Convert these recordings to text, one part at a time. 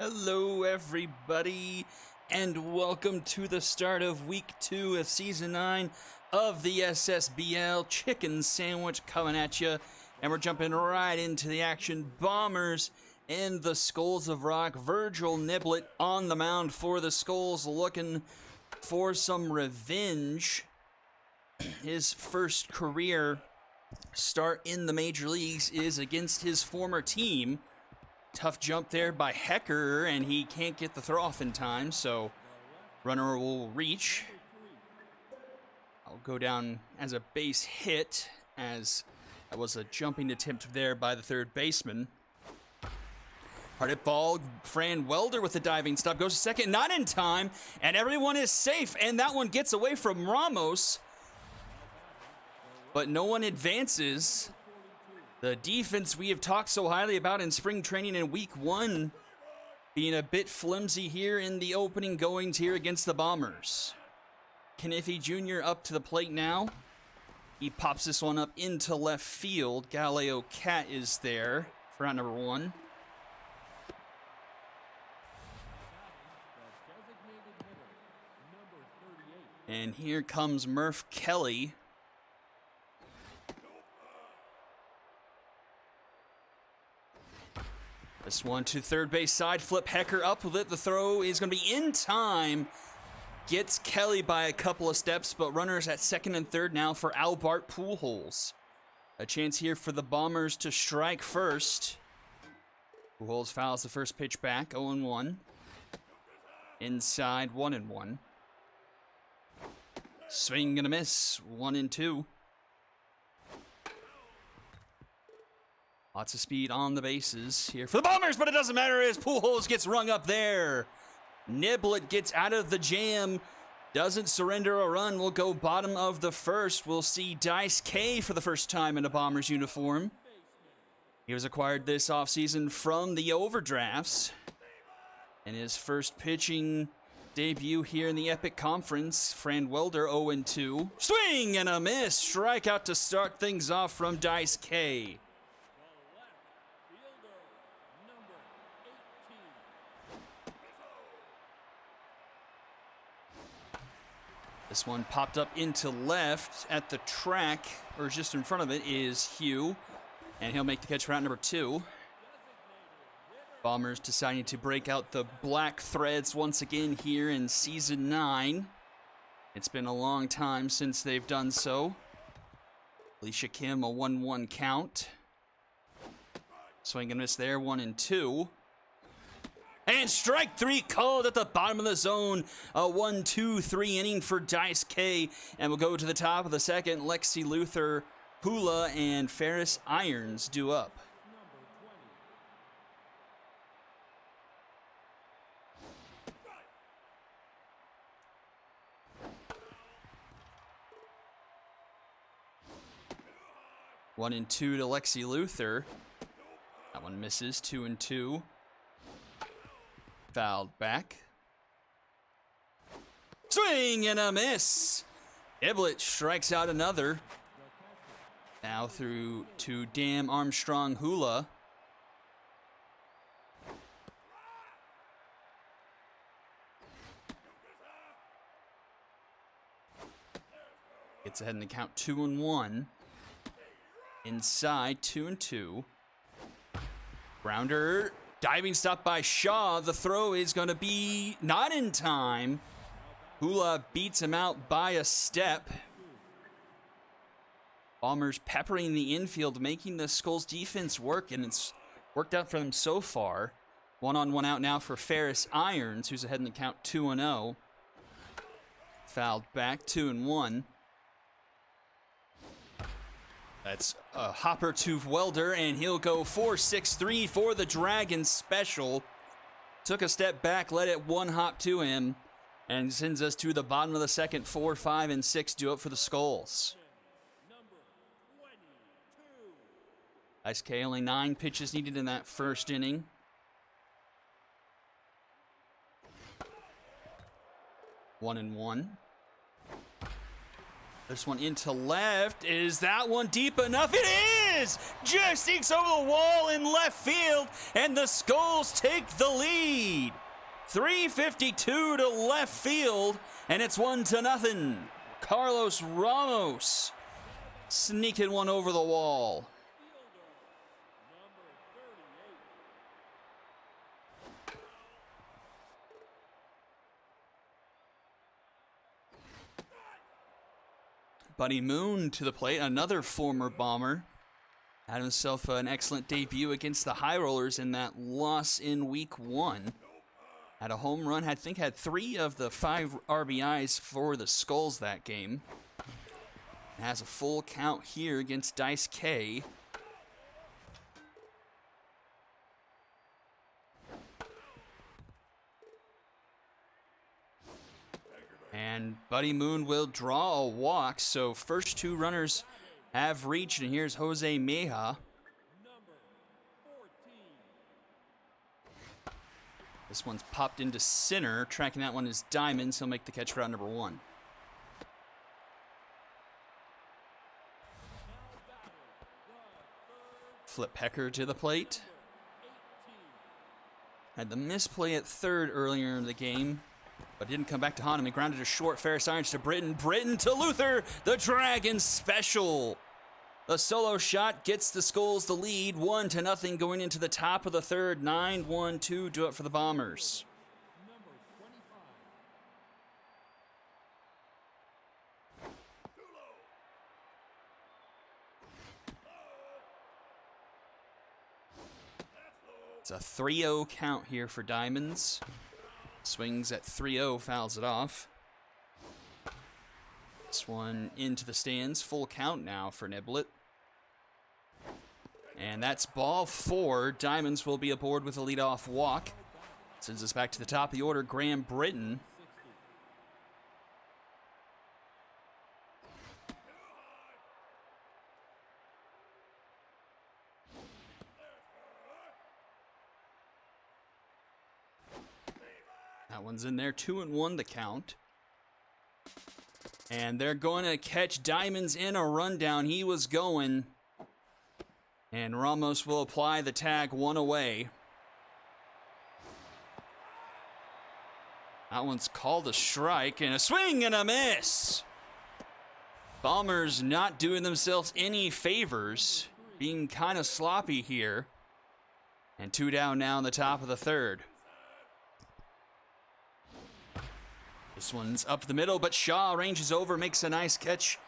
Hello, everybody, and welcome to the start of Week 2 of Season 9 of the Ssbl Chicken Sandwich coming at you. And we're jumping right into the action. Bombers and the Skulls of Rock. Virgil Niblet on the mound for the Skulls, looking for some revenge. His first career start in the major leagues is against his former team. Tough jump there by Hecker, and he can't get the throw off in time, so runner will reach. I'll go down as a base hit, as that was a jumping attempt there by the third baseman. Hard hit ball, Fran Welder with the diving stop, goes to second, not in time, and everyone is safe, and that one gets away from Ramos, but no one advances. The defense we have talked so highly about in spring training in Week 1 being a bit flimsy here in the opening goings here against the Bombers. Kniffy Jr. up to the plate now. He pops this one up into left field. Galileo Cat is there for out number 1. And here comes Murph Kelly. This one to third base side flip. Hecker up with it. The throw is going to be in time. Gets Kelly by a couple of steps, but runners at second and third now for Albert Pujols. A chance here for the Bombers to strike first. Pujols fouls the first pitch back. 0-1. Inside 1-1. Swing and a miss. 1-2. Lots of speed on the bases here for the Bombers, but it doesn't matter as Pujols gets rung up there. Niblet gets out of the jam, doesn't surrender a run. We'll go bottom of the first. We'll see Dice K for the first time in a Bombers uniform. He was acquired this offseason from the Overdrafts. And his first pitching debut here in the Epic Conference, Fran Welder 0-2. Swing and a miss. Strikeout to start things off from Dice K. This one popped up into left at the track, or just in front of it, is Hugh. And he'll make the catch for out number 2. Bombers deciding to break out the black threads once again here in Season 9. It's been a long time since they've done so. Alicia Kim, a 1-1 count. Swing and miss there, 1-2. And strike 3 called at the bottom of the zone. A 1-2-3 inning for Dice K. And we'll go to the top of the second. Lexi Luther, Hula, and Ferris Irons due up. 1-2 to Lexi Luther. That one misses. 2-2. Fouled back. Swing and a miss. Niblet strikes out another. Now through to Dam Armstrong Hula. Gets ahead in the count 2-1. Inside 2-2. Grounder. Diving stop by Shaw. The throw is going to be not in time. Hula beats him out by a step. Bombers peppering the infield, making the Skulls defense work, and it's worked out for them so far. 1-on-1 out now for Ferris Irons, who's ahead in the count 2-0. Fouled back, 2-1. That's a hopper to Welder, and he'll go 4-6-3 for the Dragons special. Took a step back, let it one hop to him, and sends us to the bottom of the second. 4, 5, and 6 do it for the Skulls. Dice K, only 9 pitches needed in that first inning. One and one. This one into left. Is that one deep enough? It misses! Just ekes over the wall in left field, and the Skulls take the lead. 3:52 to left field, and it's 1-0. Carlos Ramos sneaking one over the wall. Buddy Moon to the plate, another former Bomber. Had himself an excellent debut against the High Rollers in that loss in week 1. Had a home run, had 3 of the 5 RBIs for the Skulls that game. Has a full count here against Dice K. And Buddy Moon will draw a walk, so first 2 runners have reached, and here's Jose Meja. This one's popped into center. Tracking that one is Diamonds. He'll make the catch for out number 1. Flip Pecker to the plate. Had the misplay at third earlier in the game, but didn't come back to haunt him. He grounded a short, fair science to Britton. Britton to Luther, the Dragon special. The solo shot gets the Skulls the lead, 1-0 going into the top of the third. 9-1-2 do it for the Bombers. It's a 3-0 count here for Diamonds. Swings at 3-0, fouls it off. This one into the stands. Full count now for Niblet. And that's ball 4. Diamonds will be aboard with a leadoff walk. Sends us back to the top of the order. Graham Britton. That one's in there, 2-1 the count. And they're going to catch Diamonds in a rundown. He was going. And Ramos will apply the tag, 1 away. That one's called a strike, and a swing and a miss. Bombers not doing themselves any favors, being kind of sloppy here. And 2 down now in the top of the third. This one's up the middle, but Shaw ranges over, makes a nice catch.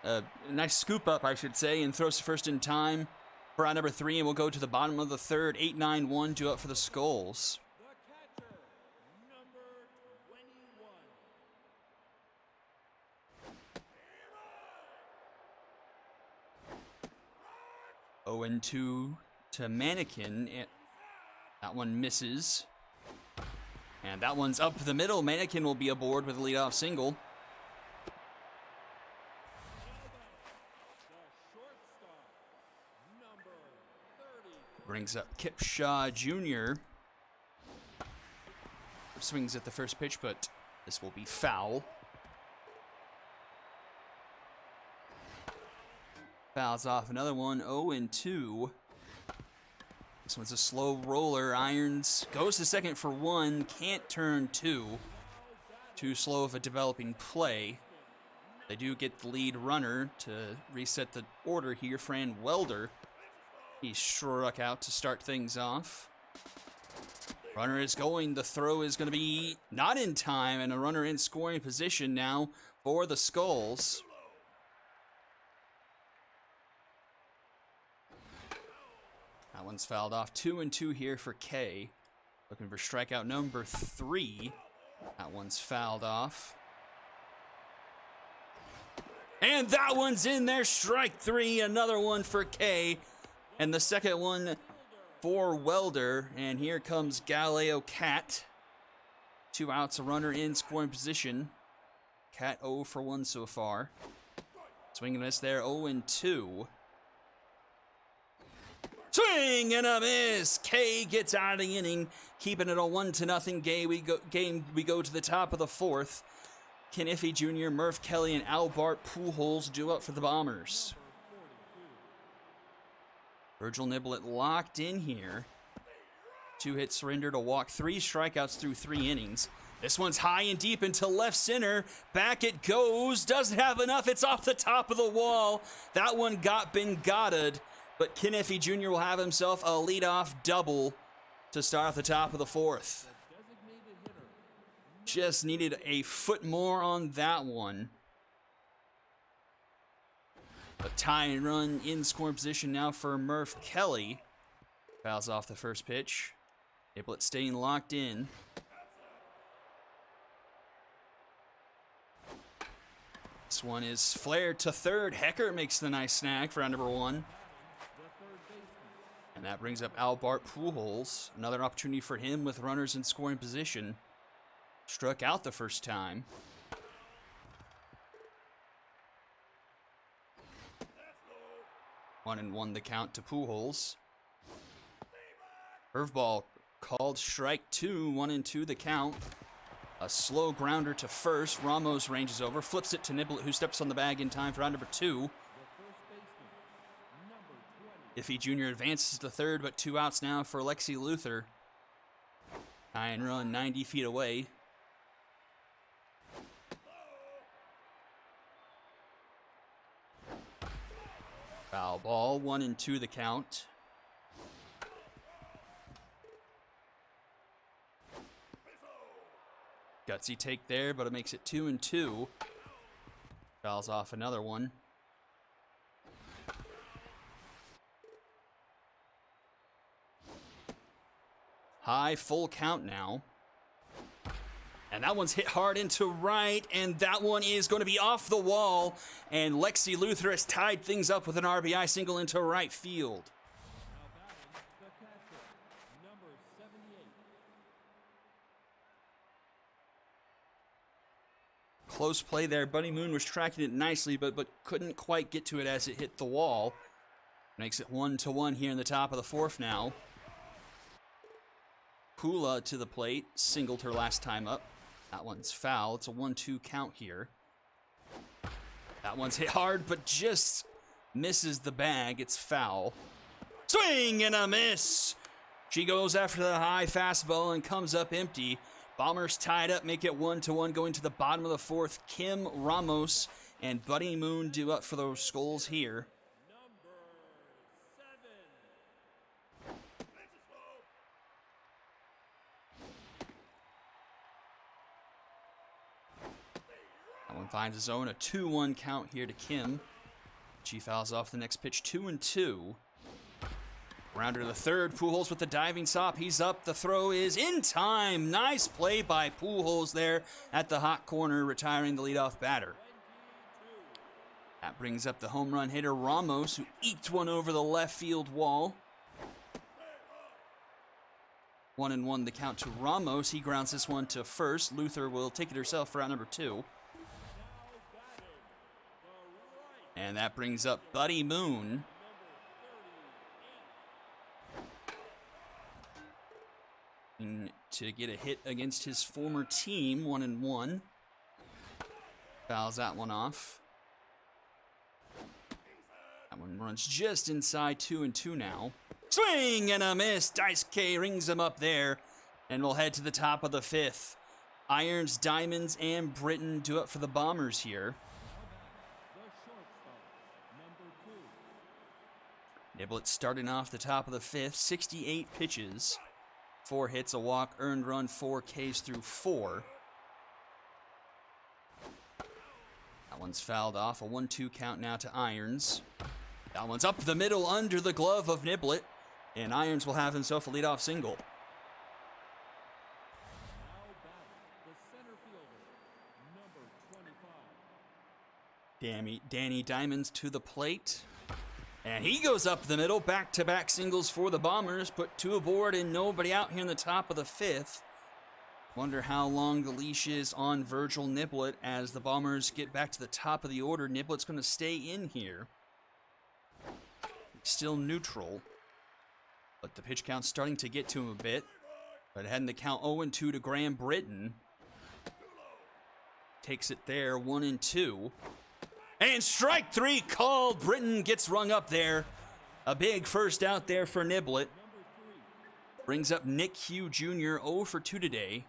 A nice scoop up, I should say, and throws to first in time for out number 3, and we'll go to the bottom of the third. 8-9-1 due up for the Skulls. The catcher, number 21. 0-2 to Mannequin. That one misses. And that one's up the middle. Mannequin will be aboard with a leadoff single. The shortstop, number 30. Brings up Kip Shaw Jr. Swings at the first pitch, but this will be foul. Fouls off another one. 0-2. This one's a slow roller. Irons goes to second for 1. Can't turn 2. Too slow of a developing play. They do get the lead runner to reset the order here. Fran Welder. He struck out to start things off. Runner is going. The throw is going to be not in time, and a runner in scoring position now for the Skulls. That one's fouled off. 2-2 here for K. Looking for strikeout number 3. That one's fouled off. And that one's in there. Strike 3. Another one for K. And the second one for Welder. And here comes Galileo Cat. 2 outs, a runner in scoring position. Cat 0 for 1 so far. Swing and miss there. 0-2. Swing and a miss. K gets out of the inning, keeping it a 1-0 game. We go to the top of the fourth. Ken Iffy Jr., Murph Kelly, and Albart Pujols do up for the Bombers. Virgil Niblet locked in here. 2-hit surrender to walk, 3 strikeouts through 3 innings. This one's high and deep into left center. Back it goes. Doesn't have enough. It's off the top of the wall. That one got Bengata'd, but Kenneffy Jr. will have himself a leadoff double to start off the top of the 4th. Just needed a foot more on that one. A tie and run in scoring position now for Murph Kelly. Fouls off the first pitch. Niblet staying locked in. This one is flared to third. Hecker makes the nice snag for out number 1. And that brings up Albert Pujols. Another opportunity for him with runners in scoring position. Struck out the first time. One and one the count to Pujols. Curveball called strike 2. 1-2 the count. A slow grounder to first. Ramos ranges over, flips it to Niblet, who steps on the bag in time for round number 2. Iffy Jr. advances to third, but 2 outs now for Lexi Luther. Tie and run 90 feet away. Foul ball, 1-2 the count. Gutsy take there, but it makes it 2-2. Fouls off another one. High full count now. And that one's hit hard into right, and that one is going to be off the wall. And Lexi Luther has tied things up with an RBI single into right field. Close play there. Buddy Moon was tracking it nicely, but couldn't quite get to it as it hit the wall. Makes it 1-1 here in the top of the 4th now. Pula to the plate. Singled her last time up. That one's foul. It's a 1-2 count here. That one's hit hard, but just misses the bag. It's foul. Swing and a miss. She goes after the high fastball and comes up empty. Bombers tied up, make it 1-1 going to the bottom of the 4th. Kim Ramos and Buddy Moon do up for those Skulls here. That one finds his own, a 2-1 count here to Kim. She fouls off the next pitch, 2-2. Rounder to the third, Pujols with the diving stop. He's up, the throw is in time. Nice play by Pujols there at the hot corner, retiring the leadoff batter. That brings up the home run hitter Ramos, who eked one over the left field wall. 1-1 the count to Ramos. He grounds this one to first. Luther will take it herself for out number 2. And that brings up Buddy Moon. To get a hit against his former team, 1-1. Fouls that one off. That one runs just inside 2-2 now. Swing and a miss. Dice K rings him up there. And we'll head to the top of the 5th. Irons, Diamonds, and Britton do up for the Bombers here. Niblet starting off the top of the 5th. 68 pitches. 4 hits, a walk, earned run, 4 Ks through 4. That one's fouled off. A 1-2 count now to Irons. That one's up the middle under the glove of Niblet. And Irons will have himself a leadoff single. Danny Diamonds to the plate. And he goes up the middle, back-to-back singles for the Bombers. Put 2 aboard and nobody out here in the top of the 5th. Wonder how long the leash is on Virgil Niblet as the Bombers get back to the top of the order. Niblet's going to stay in here. Still neutral. But the pitch count's starting to get to him a bit. But heading the count 0-2 to Graham Britton. Takes it there, 1-2. And strike 3 called. Britton gets rung up there. A big first out there for Niblet. Brings up Nick Hugh Jr. 0 for 2 today.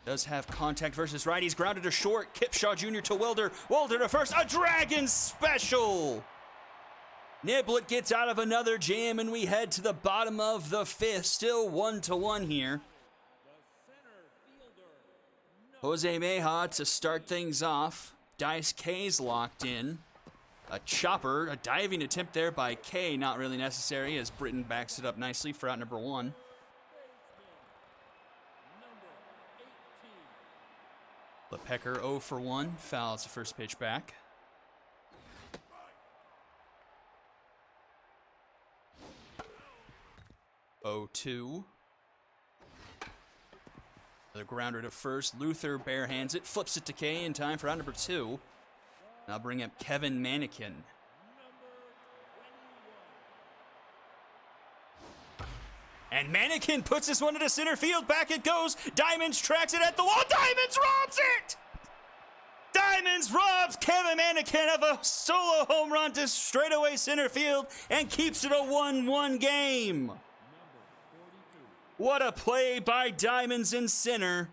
Does have contact versus right. He's grounded to short. Kipshaw Jr. to Welder. Welder to first. A Dragon special. Niblet gets out of another jam, and we head to the bottom of the 5th. Still 1-1 here. Jose Meja to start things off. Dice K's locked in. A chopper, a diving attempt there by K, not really necessary as Britton backs it up nicely for out number 1. LePecker 0 for 1, fouls the first pitch back. Oh, 2. The grounder to first. Luther barehands it, flips it to K in time for out number 2. Now bring up Kevin Mannequin. And Mannequin puts this one into center field. Back it goes. Diamonds tracks it at the wall. Diamonds robs it! Diamonds robs Kevin Mannequin of a solo home run to straightaway center field and keeps it a 1-1 game. What a play by Diamonds in center.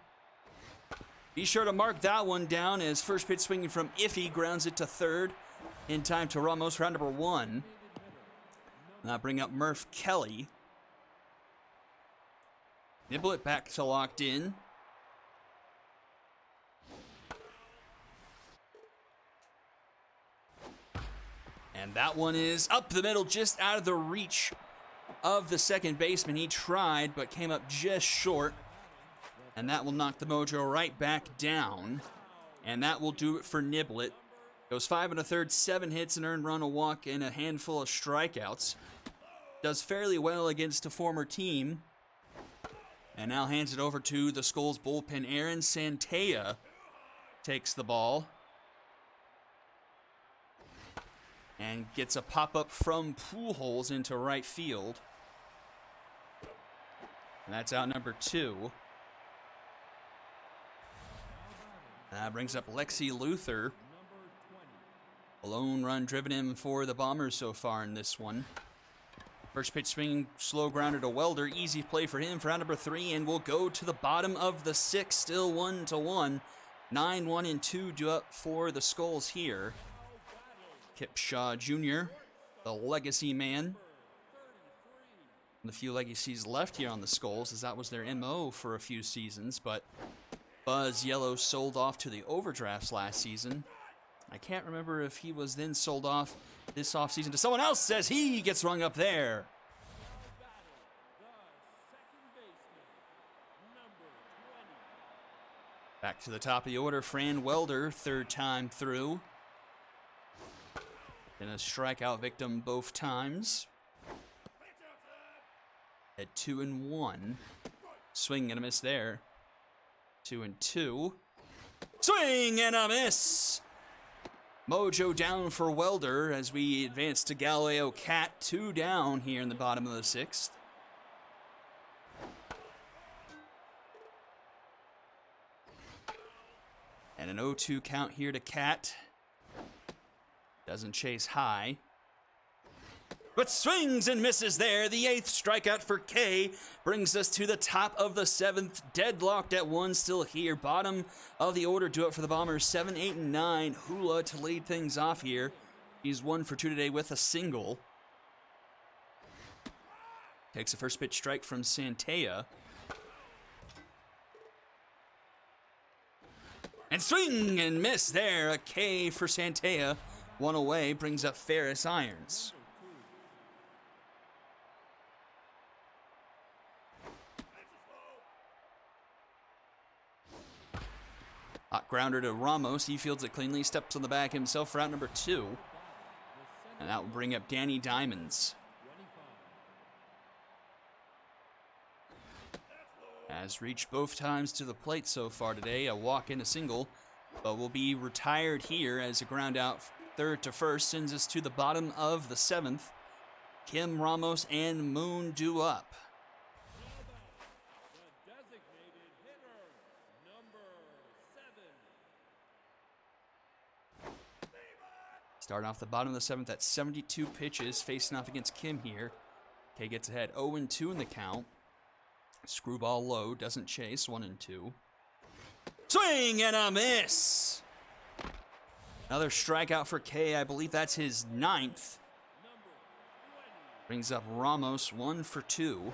Be sure to mark that one down as first pitch swinging from Iffy grounds it to third in time to Ramos for round number 1. Now bring up Murph Kelly. Niblet back to locked in. And that one is up the middle, just out of the reach of the second baseman. He tried, but came up just short. And that will knock the mojo right back down. And that will do it for Niblet. Goes 5 1/3, 7 hits, an earned run, a walk, and a handful of strikeouts. Does fairly well against a former team. And now hands it over to the Skulls bullpen. Aaron Santea takes the ball. And gets a pop-up from Pujols into right field. And that's out number 2. That brings up Lexi Luther. A lone run driven in for the Bombers so far in this one. First pitch swing, slow grounder to Welder. Easy play for him for round number 3, and we'll go to the bottom of the 6th, still 1-1. 9-1 and 2 due up for the Skulls here. Kipshaw Jr., the legacy man. The few legacies left here on the Skulls, as that was their MO for a few seasons, but Buzz Yellow sold off to the overdrafts last season. I can't remember if he was then sold off this offseason to someone else, as he gets rung up there. Back to the top of the order, Fran Welder, 3rd time through. And a strikeout victim both times. At 2-1. Swing and a miss there. 2-2. Swing and a miss! Mojo down for Welder as we advance to Galileo Cat. 2 down here in the bottom of the 6th. And an 0-2 count here to Cat. Doesn't chase high. But swings and misses there. The 8th strikeout for K brings us to the top of the 7th. Deadlocked at 1 still here. Bottom of the order do it for the Bombers. 7, 8, and 9. Hula to lead things off here. He's 1 for 2 today with a single. Takes a first pitch strike from Santea. And swing and miss there. A K for Santea. 1 away brings up Ferris Irons. Hot grounder to Ramos. He fields it cleanly, steps on the bag himself for out number 2. And that will bring up Danny Diamonds. Has reached both times to the plate so far today. A walk and a single, but will be retired here as a ground out 3rd to 1st sends us to the bottom of the 7th. Kim, Ramos, and Moon due up. Starting off the bottom of the 7th at 72 pitches, facing off against Kim here. K gets ahead 0-2 in the count. Screwball low, doesn't chase, 1-2. Swing and a miss! Another strikeout for K. I believe that's his 9th. Brings up Ramos 1 for 2.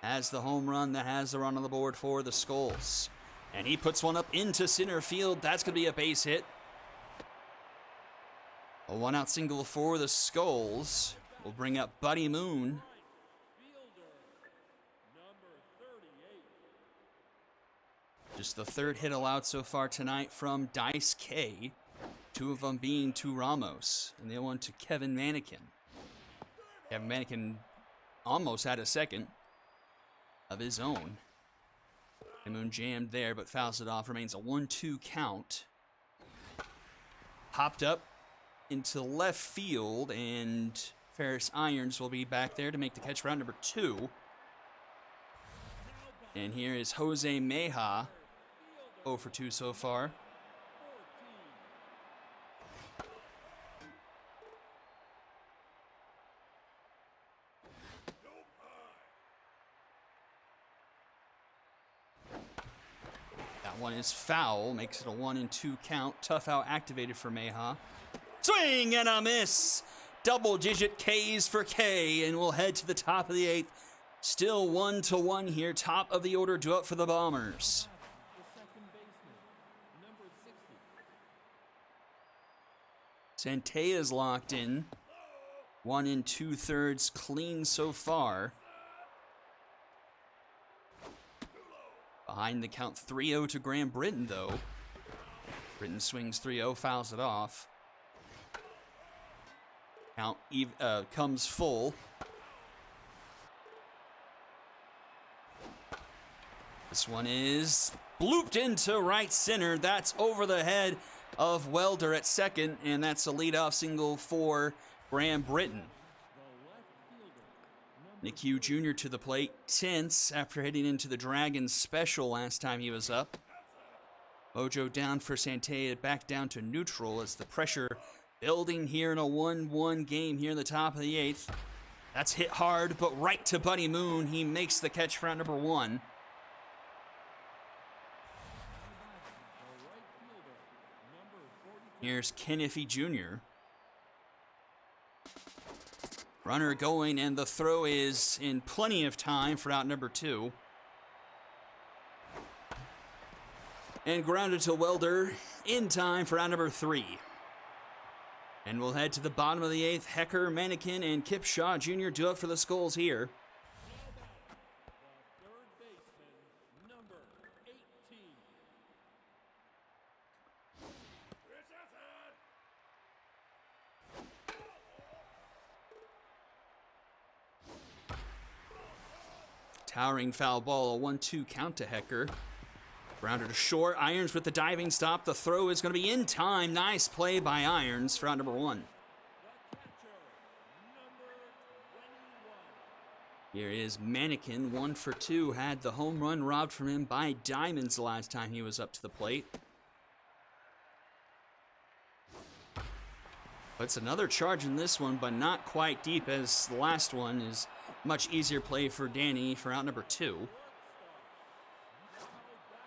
Has the home run that has the run on the board for the Skulls. And he puts one up into center field. That's going to be a base hit. A 1-out single for the Skulls will bring up Buddy Moon. Just the 3rd hit allowed so far tonight from Dice K. 2 of them being to Ramos, and the other one to Kevin Manikin. Kevin Manikin almost had a 2nd of his own. And Moon jammed there, but fouls it off. Remains a 1-2 count. Popped up into left field, and Ferris Irons will be back there to make the catch for out number 2. And here is Jose Meja, 0 for 2 so far. That one is foul, makes it a 1-2 count. Tough out activated for Meja. Swing and a miss! Double-digit Ks for K, and we'll head to the top of the 8th. Still 1-1 here. Top of the order due up for the Bombers. Santea's locked in. 1 2/3 clean so far. Behind the count 3-0 to Graham Britton, though. Britton swings 3-0, fouls it off. Count comes full. This one is blooped into right center. That's over the head of Welder at 2nd, and that's a leadoff single for Graham Britton. Nick Hugh Jr. to the plate, tense after hitting into the Dragons special last time he was up. Mojo down for Santea, back down to neutral as the pressure building here in a 1-1 game here in the top of the 8th. That's hit hard, but right to Buddy Moon. He makes the catch for out number 1. Here's Ken Iffy Jr. Runner going, and the throw is in plenty of time for out number 2. And grounded to Welder in time for out number 3. And we'll head to the bottom of the 8th. Hecker, Manikin, and Kip Shaw Jr. due up for the Skulls here. Towering foul ball, a 1-2 count to Hecker. Grounded to short. Irons with the diving stop. The throw is going to be in time. Nice play by Irons for out number 1. Here is Manikin, 1 for 2. Had the home run robbed from him by Diamonds the last time he was up to the plate. Puts another charge in this one, but not quite deep as the last one is much easier play for Danny for out number 2.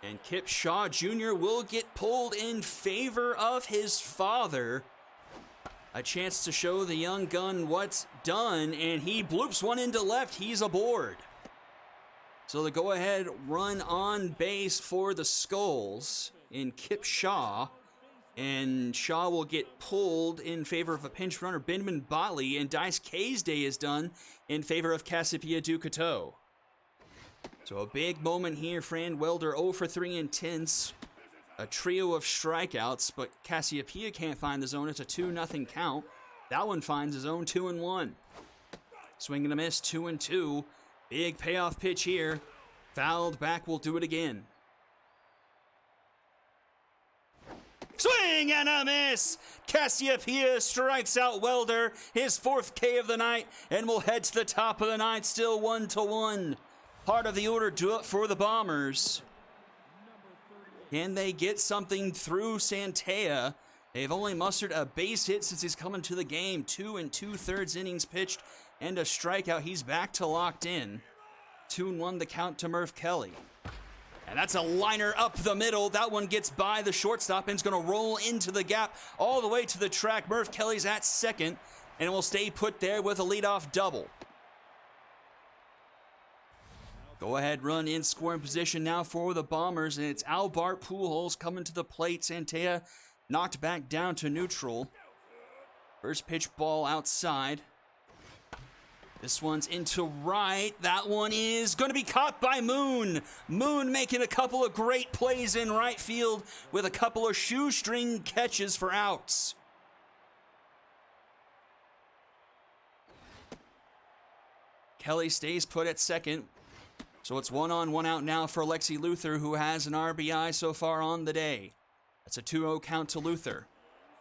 And Kip Shaw Jr. will get pulled in favor of his father. A chance to show the young gun what's done, and he bloops one into left. He's aboard. So the go-ahead run on base for the Skulls in Kip Shaw. And Shaw will get pulled in favor of a pinch runner, Benjamin Botley, and Dice K's day is done in favor of Cassiopeia Ducato. So a big moment here, Fran Welder, 0 for 3 intense. A trio of strikeouts, but Cassiopeia can't find the zone. It's a 2-0 count. That one finds his own 2-1. Swing and a miss, 2-2. Big payoff pitch here. Fouled back, will do it again. Swing and a miss! Cassiopeia strikes out Welder, his 4th K of the night, and will head to the top of the 9th, still 1-1. Part of the order due up for the Bombers. Can they get something through Santea? They've only mustered a base hit since he's come into the game. 2 2/3 innings pitched and a strikeout. He's back to locked in. 2-1 the count to Murph Kelly. And that's a liner up the middle. That one gets by the shortstop and is going to roll into the gap all the way to the track. Murph Kelly's at second and will stay put there with a leadoff double. Go ahead run in scoring position now for the Bombers, and it's Albert Pujols coming to the plate. Santea knocked back down to neutral. First pitch ball outside. This one's into right. That one is going to be caught by Moon. Moon making a couple of great plays in right field with a couple of shoestring catches for outs. Kelly stays put at second. So it's 1 on, 1 out now for Lexi Luther, who has an RBI so far on the day. That's a 2-0 count to Luther.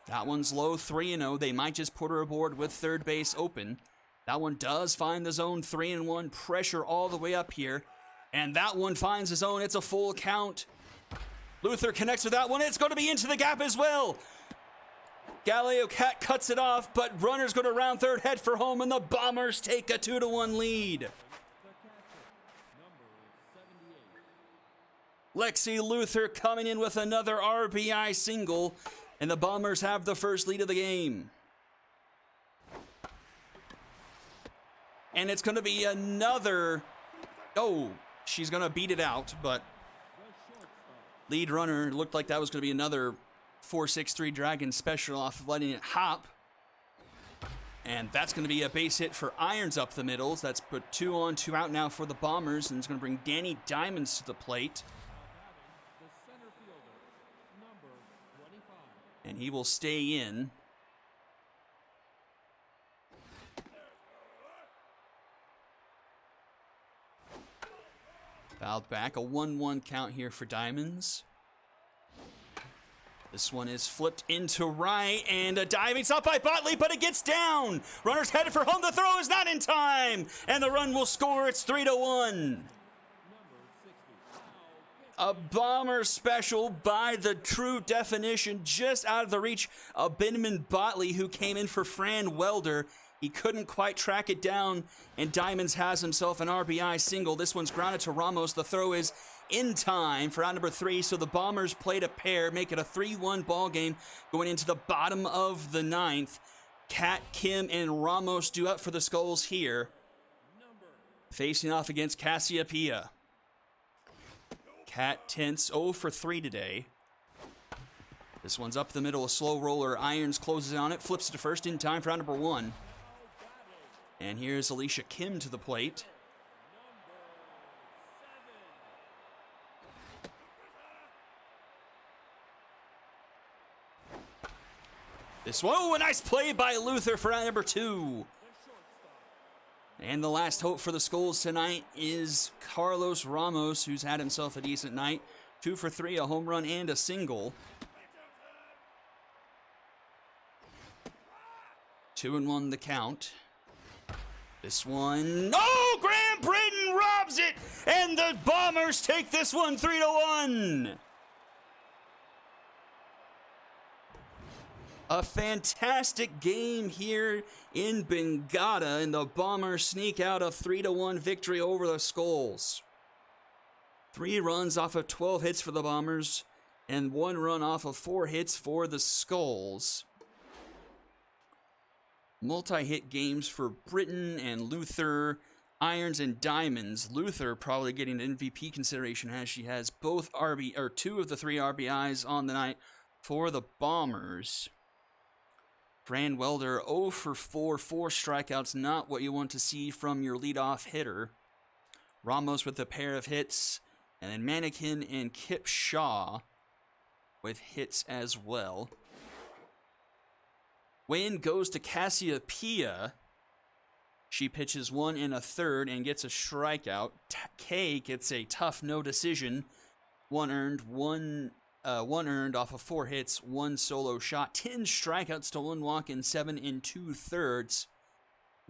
That one's low, 3-0. They might just put her aboard with third base open. That one does find the zone, 3-1. Pressure all the way up here. And that one finds the zone. It's a full count. Luther connects with that one. It's going to be into the gap as well. Galileo Cat cuts it off, but runner's going to round third, head for home, and the Bombers take a 2-1 lead. Lexi Luther coming in with another RBI single, and the Bombers have the first lead of the game. And it's going to be another... Oh, she's going to beat it out, but lead runner looked like that was going to be another 4-6-3 Dragon special off of letting it hop. And that's going to be a base hit for Irons up the middle. So that's put 2 on, 2 out now for the Bombers, and it's going to bring Danny Diamonds to the plate. And he will stay in. Fouled back, a 1-1 count here for Diamonds. This one is flipped into right, and a diving stop by Botley, but it gets down. Runner's headed for home. The throw is not in time, and the run will score. It's 3-1. A Bomber special by the true definition, just out of the reach of Benjamin Botley, who came in for Fran Welder. He couldn't quite track it down, and Diamonds has himself an RBI single. This one's grounded to Ramos. The throw is in time for out number 3, so the Bombers played a pair, make it a 3-1 ball game going into the bottom of the 9th. Kat, Kim, and Ramos do up for the Skulls here, facing off against Cassiopeia. Cat tense 0 for 3 today. This one's up the middle, a slow roller. Irons closes on it, flips it to first in time for out number 1. And here's Alicia Kim to the plate. This one, oh, a nice play by Luther for out number 2. And the last hope for the Skulls tonight is Carlos Ramos, who's had himself a decent night. 2 for 3, a home run and a single. 2-1 the count. This one, oh, Graham Britton robs it, and the Bombers take this one 3-1. A fantastic game here in Bengata, and the Bombers sneak out a 3-1 victory over the Skulls. 3 runs off of 12 hits for the Bombers, and 1 run off of 4 hits for the Skulls. Multi-hit games for Britton and Luther, Irons and Diamonds. Luther probably getting an MVP consideration as she has both 2 of the 3 RBIs on the night for the Bombers. Fran Welder 0 for 4, 4 strikeouts, not what you want to see from your leadoff hitter. Ramos with a pair of hits, and then Mannequin and Kip Shaw with hits as well. Win goes to Cassiopeia. She pitches 1 1/3 and gets a strikeout. Kay gets a tough no decision. 1 earned off of 4 hits, 1 solo shot, 10 strikeouts to 1 walk, and 7 2/3.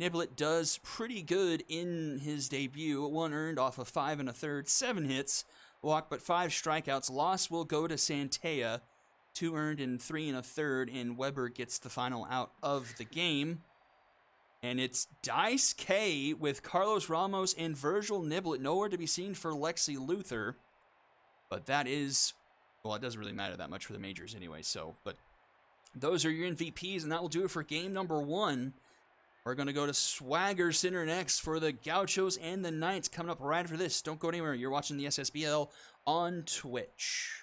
Niblett does pretty good in his debut. 1 earned off of 5 1/3, 7 hits, walk, but 5 strikeouts. Loss will go to Santea. 2 earned and 3 1/3, and Weber gets the final out of the game. And it's Dice K with Carlos Ramos and Virgil Niblett. Nowhere to be seen for Lexi Luthor. But that is, well, it doesn't really matter that much for the majors anyway. So, but those are your MVPs, and that will do it for game number 1. We're going to go to Swagger Center next for the Gauchos and the Knights coming up right after this. Don't go anywhere. You're watching the SSBL on Twitch.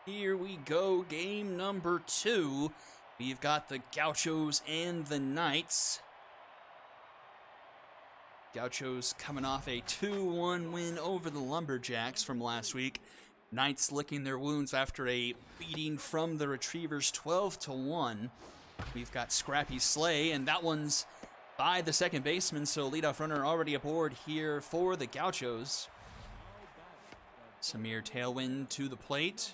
Here we go, game number 2. We've got the Gauchos and the Knights. Gauchos coming off a 2-1 win over the Lumberjacks from last week. Knights licking their wounds after a beating from the Retrievers 12-1. We've got Scrappy Slay, and that one's by the second baseman, so leadoff runner already aboard here for the Gauchos. Samir Tailwind to the plate.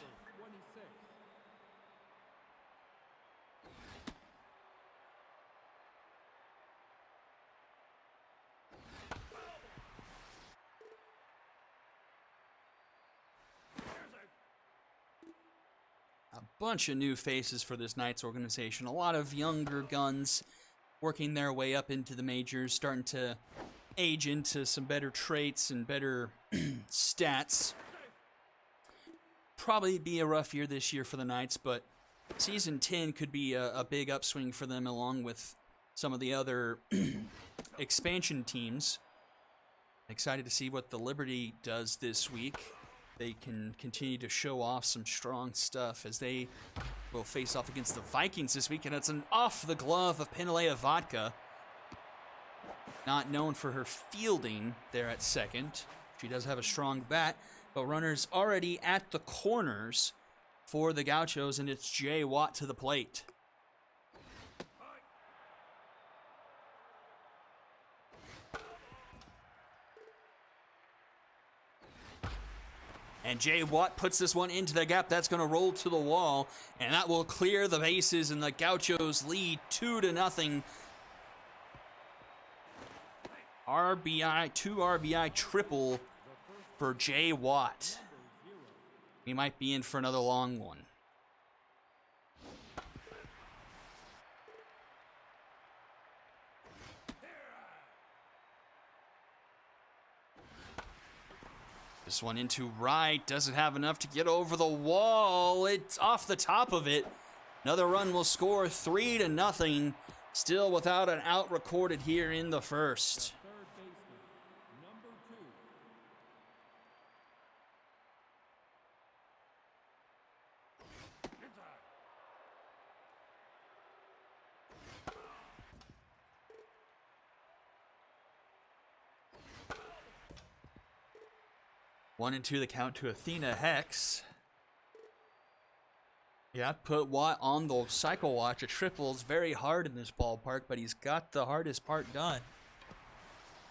Bunch of new faces for this Knights organization. A lot of younger guns working their way up into the majors, starting to age into some better traits and better stats. Probably be a rough year this year for the Knights, but Season 10 could be a big upswing for them along with some of the other expansion teams. Excited to see what the Liberty does this week. They can continue to show off some strong stuff as they will face off against the Vikings this week, and it's an off the glove of Penelea Vodka. Not known for her fielding there at second. She does have a strong bat, but runners already at the corners for the Gauchos, and it's Jay Watt to the plate. And Jay Watt puts this one into the gap. That's going to roll to the wall, and that will clear the bases, and the Gauchos lead 2-0. RBI, 2 RBI triple for Jay Watt. He might be in for another long one. This one into right, doesn't have enough to get over the wall. It's off the top of it. Another run will score 3-0. Still without an out recorded here in the first. Third baseman, number 2. One and two the count to Athena Hex. Yeah, put Watt on the cycle watch. A triple is very hard in this ballpark, but he's got the hardest part done.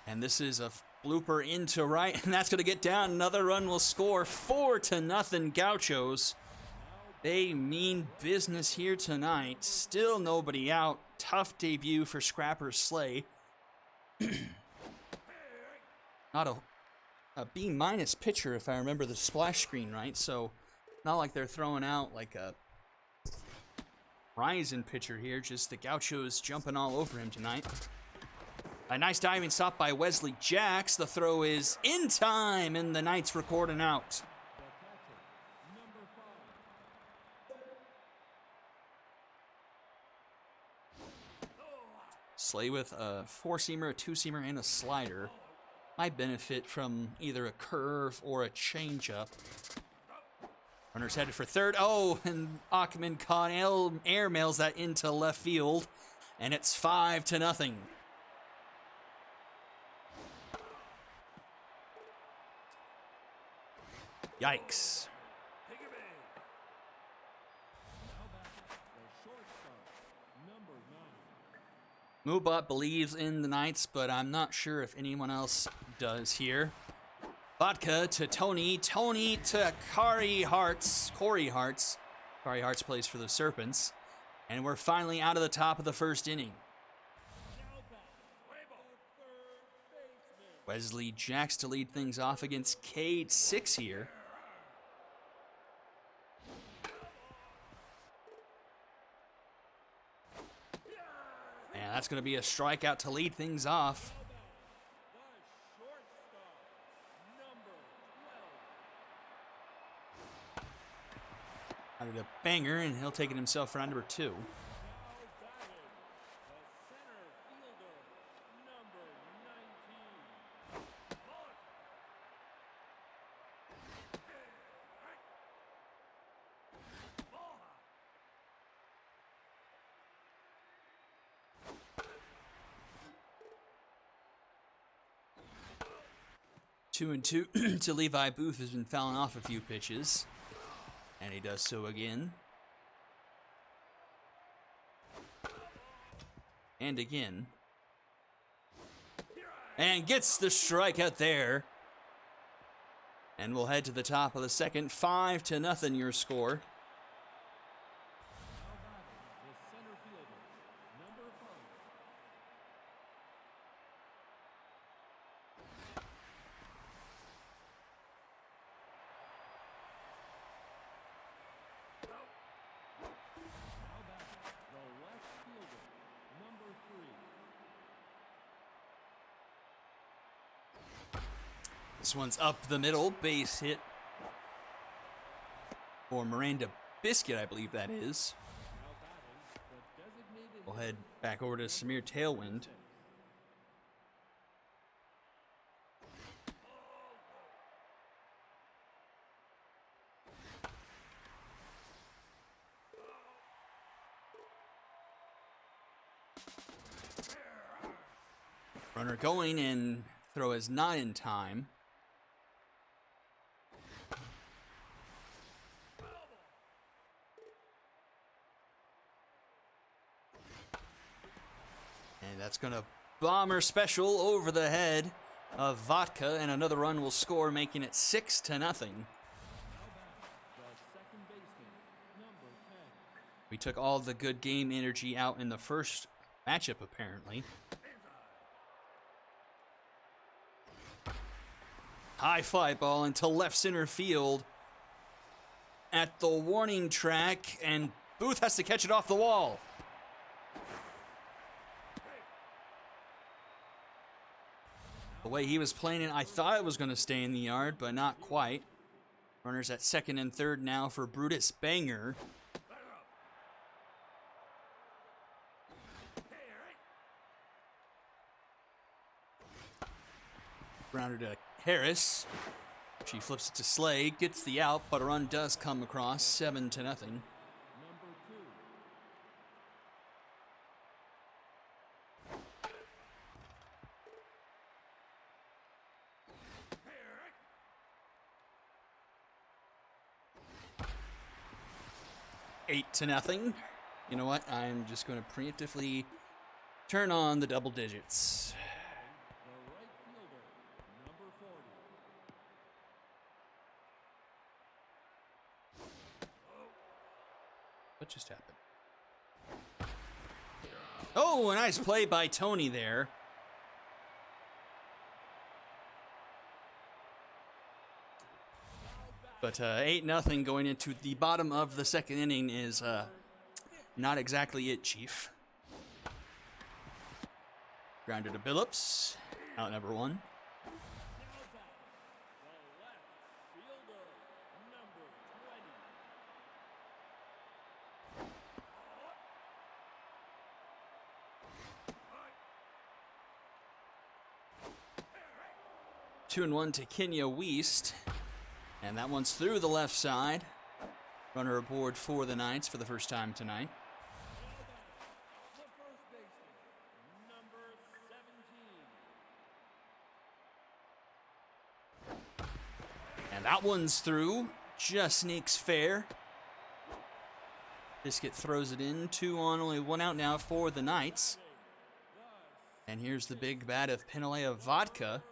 And this is a blooper into right, and that's going to get down. Another run will score. 4-0 Gauchos. They mean business here tonight. Still nobody out. Tough debut for Scrapper Slay. Not a B- pitcher, if I remember the splash screen right. So, not like they're throwing out like a Ryzen pitcher here. Just the Gauchos jumping all over him tonight. A nice diving stop by Wesley Jacks. The throw is in time, and the Knights record an out. Slay with a four-seamer, a two-seamer, and a slider. Might benefit from either a curve or a changeup. Runner's headed for third. Oh, and Achman caught air mails that into left field, and it's 5-0. Yikes. Mubot believes in the Knights, but I'm not sure if anyone else does here. Vodka to Tony. Tony to Corey Hartz. Corey Hartz plays for the Serpents. And we're finally out of the top of the first inning. Wesley Jacks to lead things off against Cade 6 here. And that's going to be a strikeout to lead things off. Added a banger, and he'll take it himself for round number 2. Two and two to Levi Booth has been fouling off a few pitches. And he does so again. And again. And gets the strikeout there. And we'll head to the top of the second. 5-0 your score. This one's up the middle, base hit for Miranda Biscuit, I believe that is. We'll head back over to Samir Tailwind. Runner going, and throw is not in time. That's going to bomber special over the head of Vodka, and another run will score, making it 6-0. We took all the good game energy out in the first matchup, apparently. High fly ball into left center field at the warning track, and Booth has to catch it off the wall. The way he was playing it, I thought it was going to stay in the yard, but not quite. Runners at second and third now for Brutus Banger. Grounder to Harris. She flips it to Slay, gets the out, but a run does come across, 7-0. 8-0. You know what? I'm just going to preemptively turn on the double digits. just happened? Oh, a nice play by Tony there. But 8-0 going into the bottom of the second inning is not exactly it, Chief. Grounder to Billups. Out number 1. 2-1 to Kenya Weast. And that one's through the left side. Runner aboard for the Knights for the first time tonight. And that one's through. Just sneaks fair. Biscuit throws it in. 2 on, only 1 out now for the Knights. And here's the big bat of Pinalea Vodka.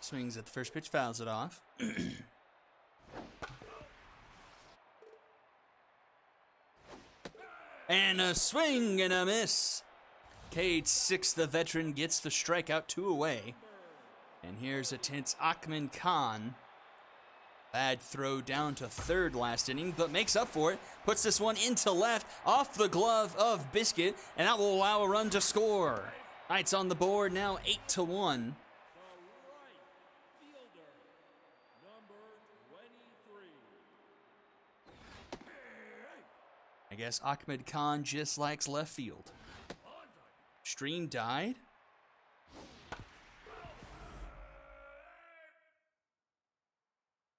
Swings at the first pitch, fouls it off. And a swing and a miss. Cade 6, the veteran, gets the strikeout, 2 away. And here's a tense Ahmed Khan. Bad throw down to third last inning, but makes up for it. Puts this one into left, off the glove of Biscuit, and that will allow a run to score. Knights on the board now 8-1. I guess Ahmed Khan just likes left field. Stream died.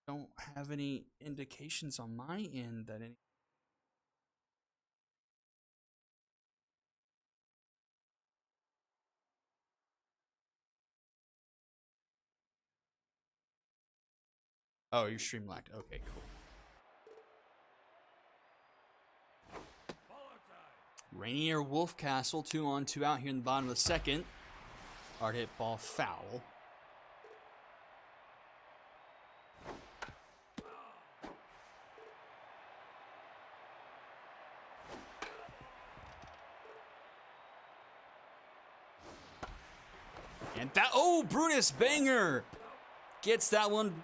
Don't have any indications on my end that any. Oh, your stream lagged. Okay, cool. Rainier Wolfcastle, 2 on, 2 out here in the bottom of the second. Hard hit ball foul. And that, oh, Brutus Banger gets that one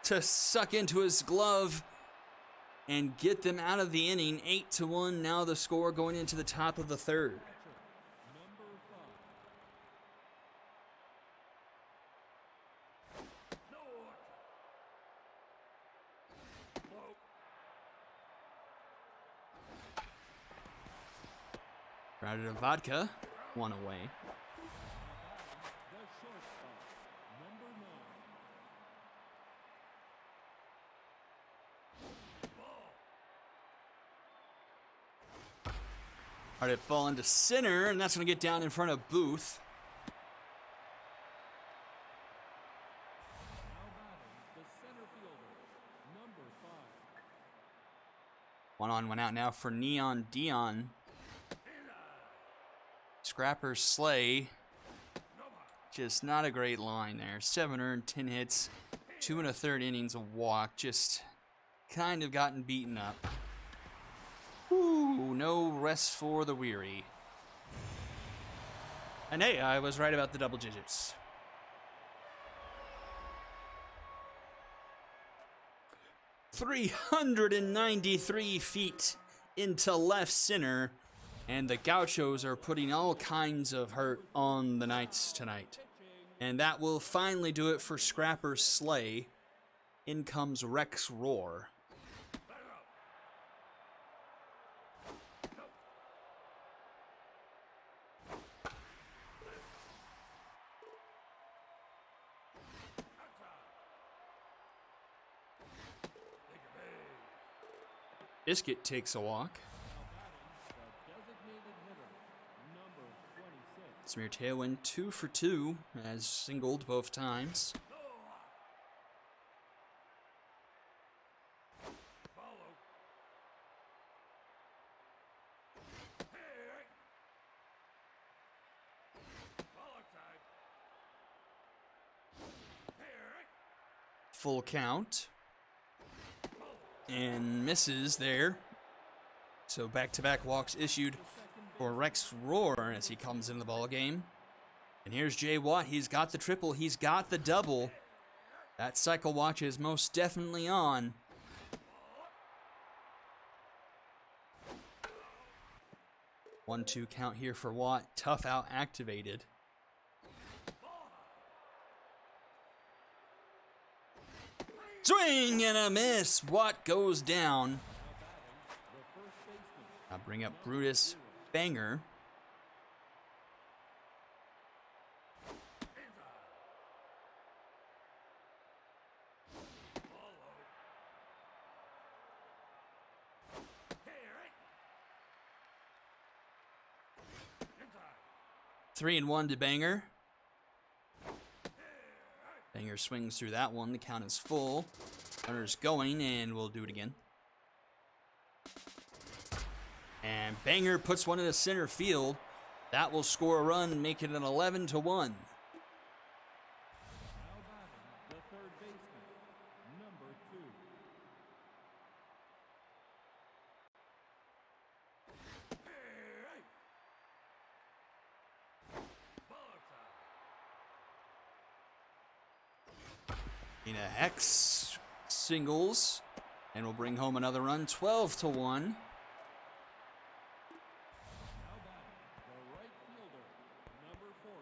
to suck into his glove and get them out of the inning. 8-1 now the score going into the top of the third. Routed to Vodka, 1 away. Hard hit ball into center, and that's going to get down in front of Booth. One on, 1 out now for Neon Dion. Scrapper Slay. Just not a great line there. 7 earned, 10 hits, 2 1/3 innings, a walk. Just kind of gotten beaten up. Ooh, no rest for the weary. And hey, I was right about the double digits. .393 feet into left center, and the Gauchos are putting all kinds of hurt on the Knights tonight. And that will finally do it for Scrapper Slay. In comes Rex Roar. Biscuit takes a walk. Smear Tailwind 2 for 2, as singled both times. Full count. and misses there. So back-to-back walks issued for Rex Roar as he comes into the ball game. And here's Jay Watt. He's got the triple. He's got the double. That cycle watch is most definitely on. One-two count here for Watt. Tough out activated. Swing and a miss. Watt goes down. Now bring up Brutus Banger. Three and one to Banger. Banger swings through that one. The count is full. Runner's going, and we'll do it again. And Banger puts one into center field. That will score a run, make it an 11-1. Now batting, the third baseman, number 2. Ina X singles, and will bring home another run, 12-1. Now batting, the right fielder, number 40.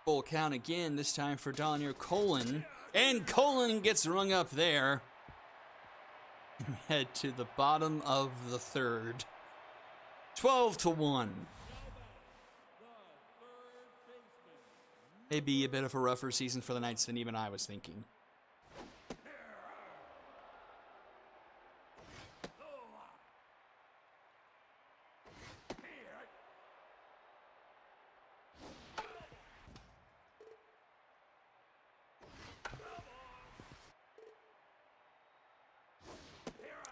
Full count again, this time for Donier Colin. And Colin gets rung up there. We head to the bottom of the third. 12-1. Maybe a bit of a rougher season for the Knights than even I was thinking.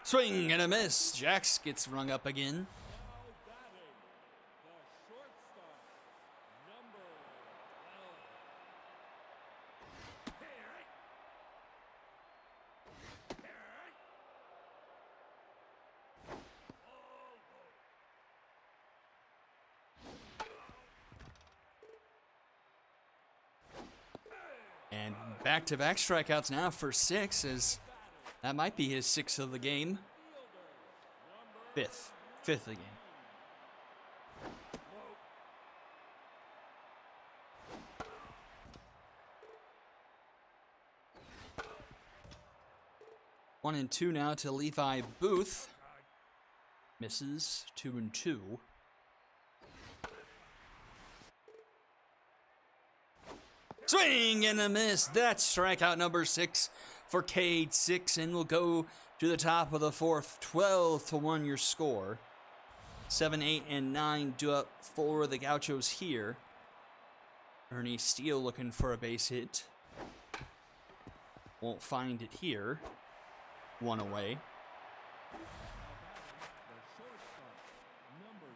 Swing and a miss. Jax gets rung up again. Now batting, the shortstop, number 12. And back-to-back strikeouts now for 6, as that might be his 6th of the game. Fifth of the game. One and two now to Levi Booth. Misses 2-2. Swing and a miss. That's strikeout number 6 for Cade 6, and we'll go to the top of the fourth. 12-1 your score. 7, 8, and 9 do up for the Gauchos here. Ernie Steele looking for a base hit. Won't find it here. One away. The shortstop, number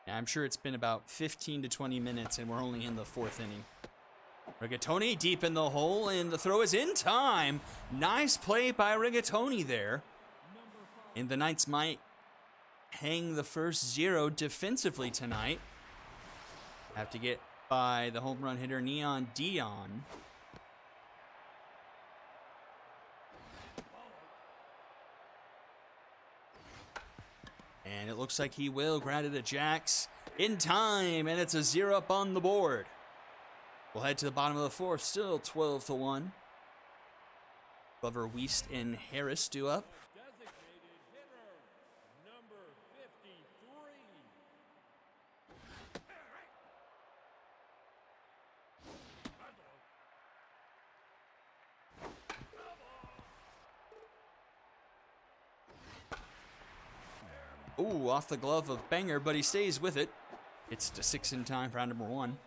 9. I'm sure it's been about 15 to 20 minutes, and we're only in the 4th inning. Rigatoni deep in the hole, and the throw is in time. Nice play by Rigatoni there. And the Knights might hang the first 0 defensively tonight. Have to get by the home run hitter Neon Dion. And it looks like he will. Grounded to Jax in time, and it's a 0 up on the board. We'll head to the bottom of the 4th, still 12-1. Glover, Wiest, and Harris do up. Designated hitter, number 53. Ooh, off the glove of Banger, but he stays with it. It's to 6 in time for round number 1.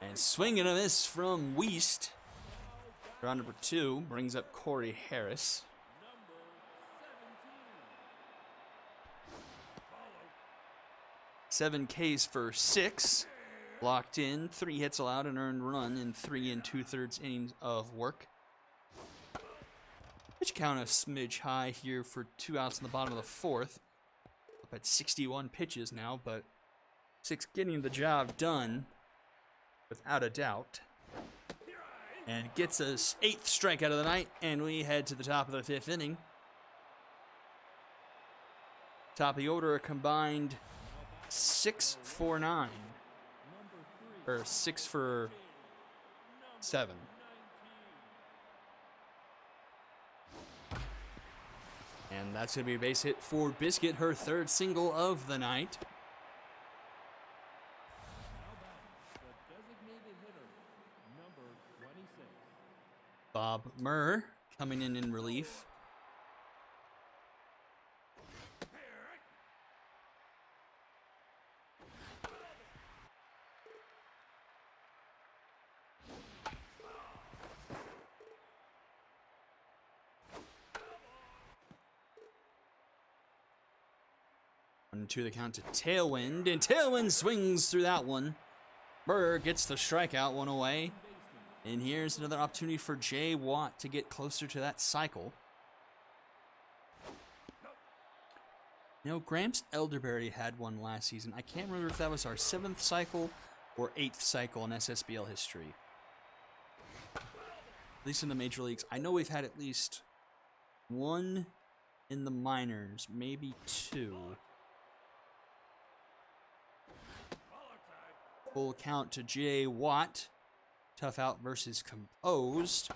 And swing and a miss from Weist. Round number 2 brings up Corey Harris. 7 Ks for 6. Locked in, 3 hits allowed, an earned run in 3 2/3 innings of work. Pitch count a smidge high here for 2 outs in the bottom of the 4th. Up at 61 pitches now, but 6 getting the job done without a doubt. And gets us 8th strikeout of the night, and we head to the top of the 5th inning. Top of the order, a combined 6 for 9. Or 6 for 7. And that's going to be a base hit for Biscuit, her 3rd single of the night. Bob Murr coming in relief. One to the count to Tailwind, and Tailwind swings through that one. Murr gets the strikeout, one away. And here's another opportunity for Jay Watt to get closer to that cycle. You know, Gramps Elderberry had one last season. I can't remember if that was our 7th cycle or 8th cycle in SSBL history. At least in the major leagues. I know we've had at least 1 in the minors, maybe 2. Full count to Jay Watt. Tough out versus composed.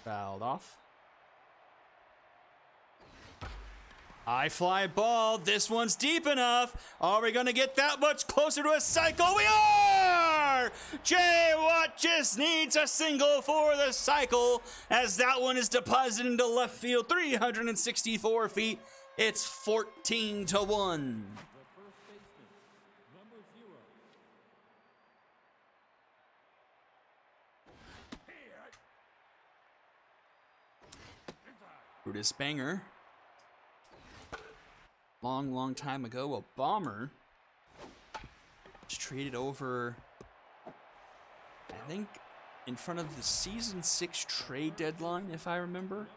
Fouled off. High fly ball. This one's deep enough. Are we going to get that much closer to a cycle? We are! Jay Watt just needs a single for the cycle as that one is deposited into left field 364 feet. It's 14-1. Brutus Banger. Long time ago, a bomber was traded over, I think, in front of the season 6 trade deadline, if I remember.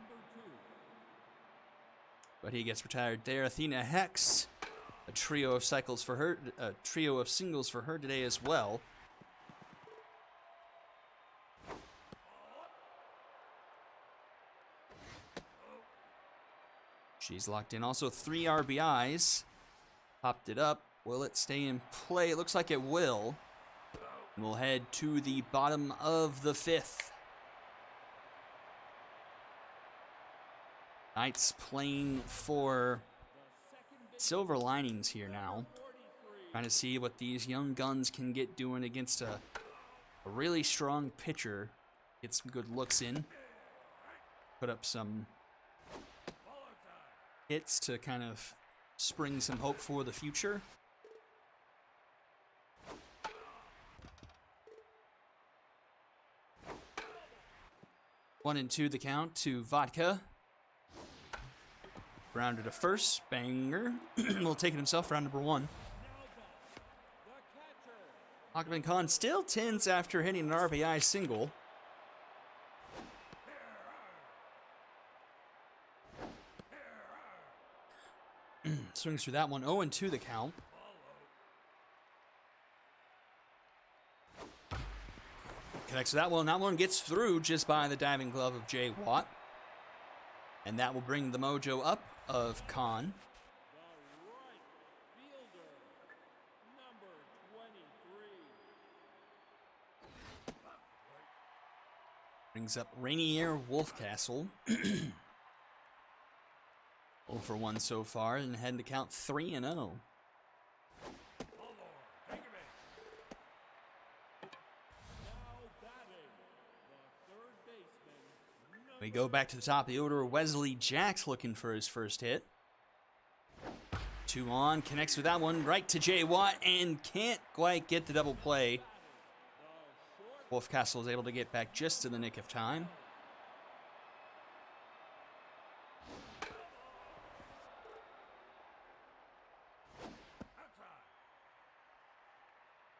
But he gets retired there. Athena Hex, a trio of singles for her today as well. She's locked in. Also 3 RBIs. Popped it up. Will it stay in play? It looks like it will. And we'll head to the bottom of the 5th. Knights playing for silver linings here now. Trying to see what these young guns can get doing against a really strong pitcher. Get some good looks in. Put up some hits to kind of spring some hope for the future. One and 2 the count to Vodka. Grounded to first. Banger. Will take it himself, round number 1. Akman Khan still tense after hitting an RBI single. Swings through that one. 0-2 the count. Connects to that one. That one gets through just by the diving glove of Jay Watt. And that will bring the mojo up of Khan. Brings up Rainier Wolfcastle. 0 for 1 so far, and heading to count 3-0. We go back to the top of the order. Wesley Jacks looking for his first hit. 2 on, connects with that one right to Jay Watt and can't quite get the double play. Wolfcastle is able to get back just in the nick of time.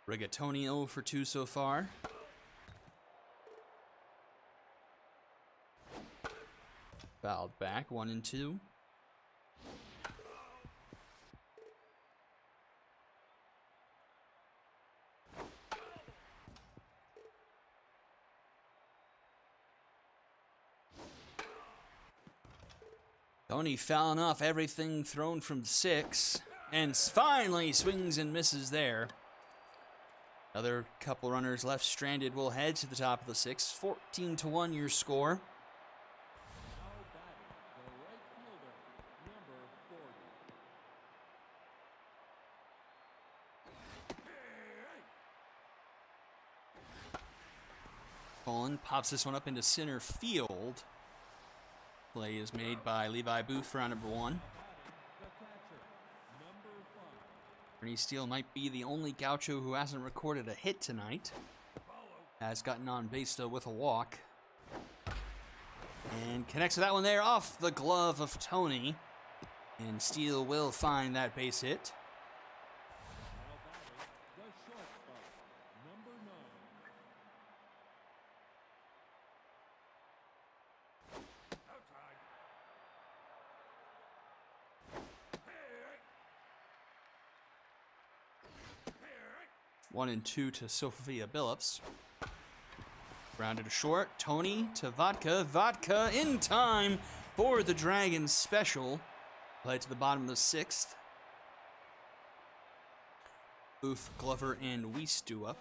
Rigatoni 0 for 2 so far. Fouled back, 1 and 2. Tony fouling off everything thrown from 6, and finally swings and misses there. Another couple runners left stranded will head to the top of the 6th. 14-1 your score. Colin pops this one up into center field. Play is made by Levi Booth for round number 1. Ernie Steele might be the only Gaucho who hasn't recorded a hit tonight. Has gotten on base though with a walk. And connects with that one there off the glove of Tony. And Steele will find that base hit. One and 2 to Sophia Billups. Rounded to short. Tony to Vodka. Vodka in time for the Dragons special. Play to the bottom of the 6th. Booth, Glover, and Weiss do up.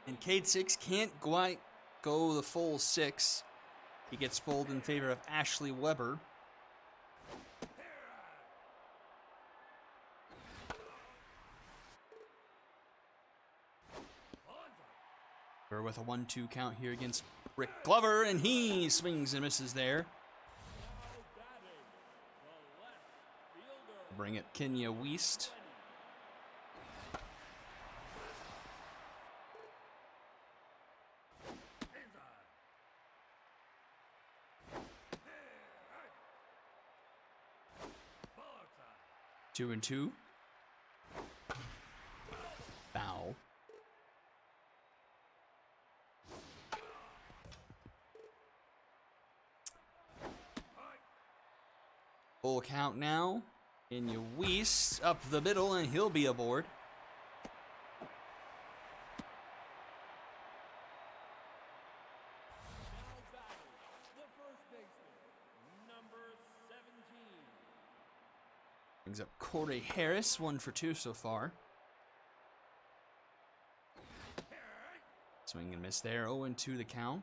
And Cade 6 can't quite go the full 6. He gets pulled in favor of Ashley Weber. We're with a 1-2 count here against Rick Glover, and he swings and misses there. Bring it Kenya Weiss. Two and 2. Foul. Full count now. Kenya Weiss up the middle, and he'll be aboard. Brings up Corey Harris, 1 for 2 so far. Swing and miss there, 0-2 the count.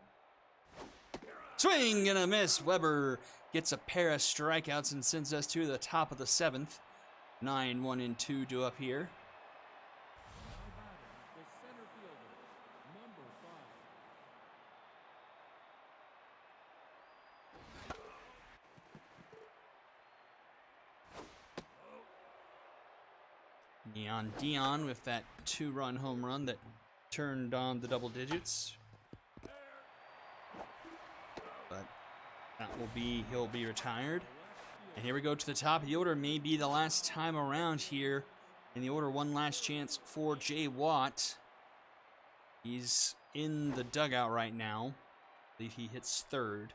Swing and a miss. Weber gets a pair of strikeouts and sends us to the top of the 7th. 9, 1 and 2 do up here. Neon Dion with that 2-run home run that turned on the double digits. But that will be, he'll be retired. And here we go to the top of the order. Maybe the last time around here in the order. One last chance for Jay Watt. He's in the dugout right now. I believe he hits 3rd.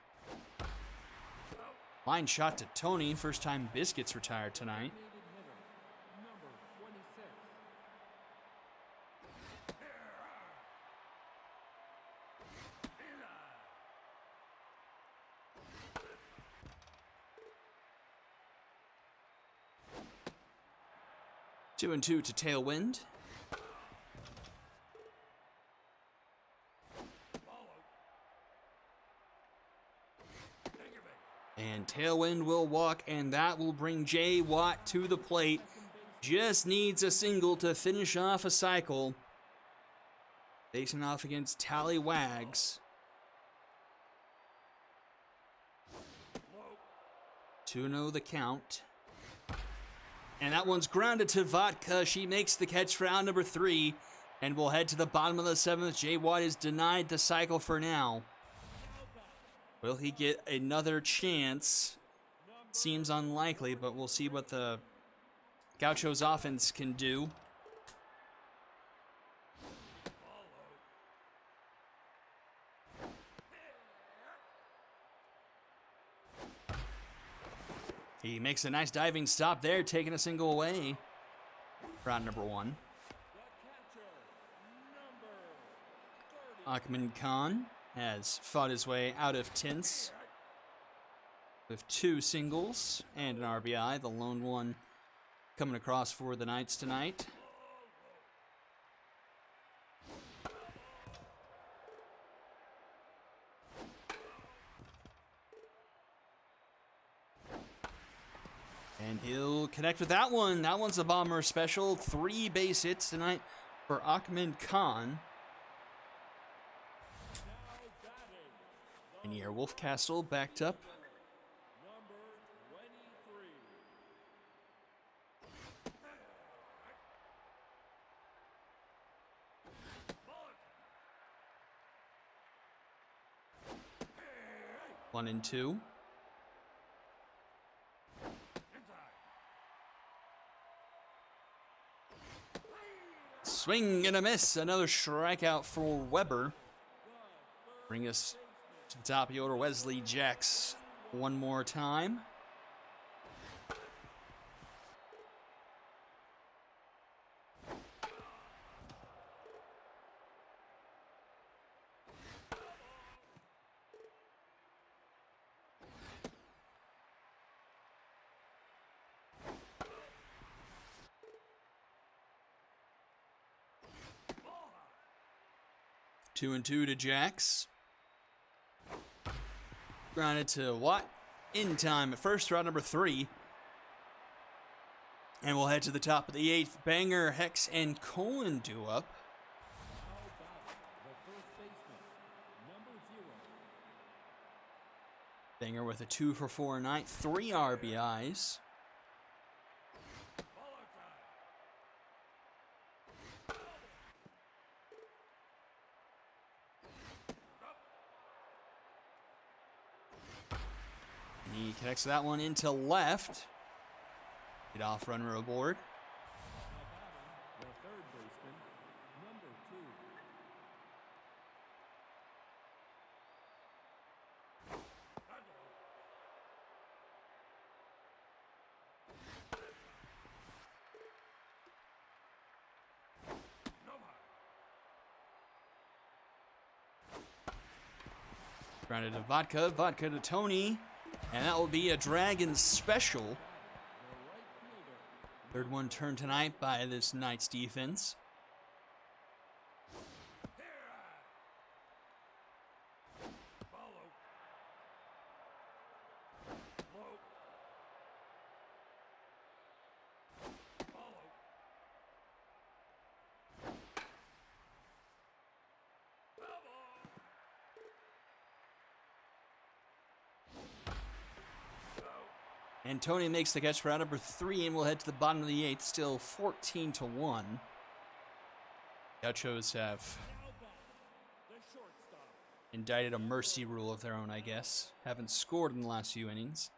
Line shot to Tony. First time Biscuits retired tonight. 2-2 to Tailwind. And Tailwind will walk, and that will bring Jay Watt to the plate. Just needs a single to finish off a cycle. Facing off against Tallywags. 2-0 the count. And that one's grounded to Vodka. She makes the catch for out number 3. And we'll head to the bottom of the 7th. Jay Watt is denied the cycle for now. Will he get another chance? Seems unlikely, but we'll see what the Gaucho's offense can do. He makes a nice diving stop there, taking a single away. Round number 1. Ahmed Khan has fought his way out of tints with 2 singles and an RBI, the lone one coming across for the Knights tonight. And he'll connect with that one. That one's a bomber special. 3 base hits tonight for Ahmed Khan. And here, Wolfcastle backed up. One and 2. Swing and a miss. Another strikeout for Weber. Bring us to the top of the order. Wesley Jacks one more time. Two and 2 to Jacks. Grounded to Watt in time at first, round number 3. And we'll head to the top of the 8th. Banger, Hex, and Colin do up. Banger with a 2 for 4 night, 3 RBIs. He connects that one into left. Get off runner aboard. The third baseman, number 2. Grounded to Vodka. Vodka to Tony. And that will be a Dragon special. Third one turned tonight by this Knights defense. And Tony makes the catch for out number 3, and we'll head to the bottom of the 8th, still 14-1. Gauchos have indicted a mercy rule of their own, I guess. Haven't scored in the last few innings.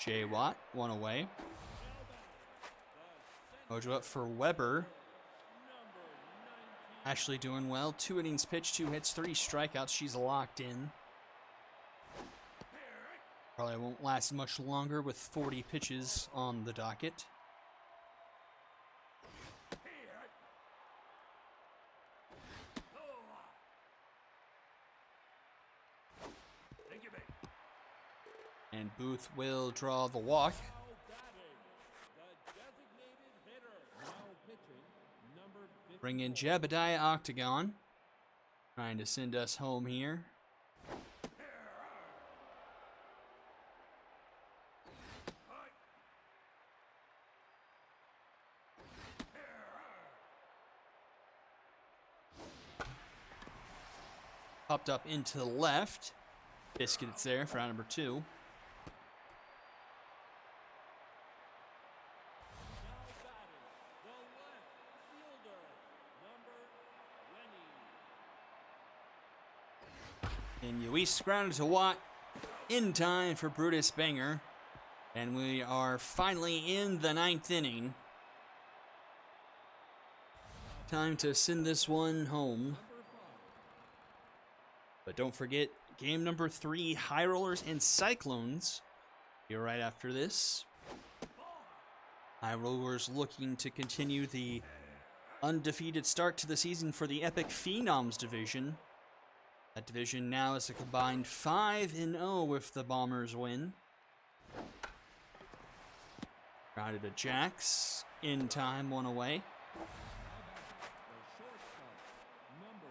Jay Watt, one away. Mojo up for Weber. Ashley doing well. 2 innings pitched, 2 hits, 3 strikeouts. She's locked in. Probably won't last much longer with 40 pitches on the docket. And Booth will draw the walk. Now batting, the designated hitter. Now pitching, number 54. Bring in Jebediah Octagon. Trying to send us home here. Popped up into the left. Biscuits there for round number 2. Now batting, the left fielder, number 20. And Luis grounded to Watt in time for Brutus Banger. And we are finally in the 9th inning. Time to send this one home. But don't forget, game number 3, High Rollers and Cyclones. Here right after this. High Rollers looking to continue the undefeated start to the season for the Epic Phenoms division. That division now is a combined 5-0 if the Bombers win. Grounded to Jax. In time, one away. The shortstop, number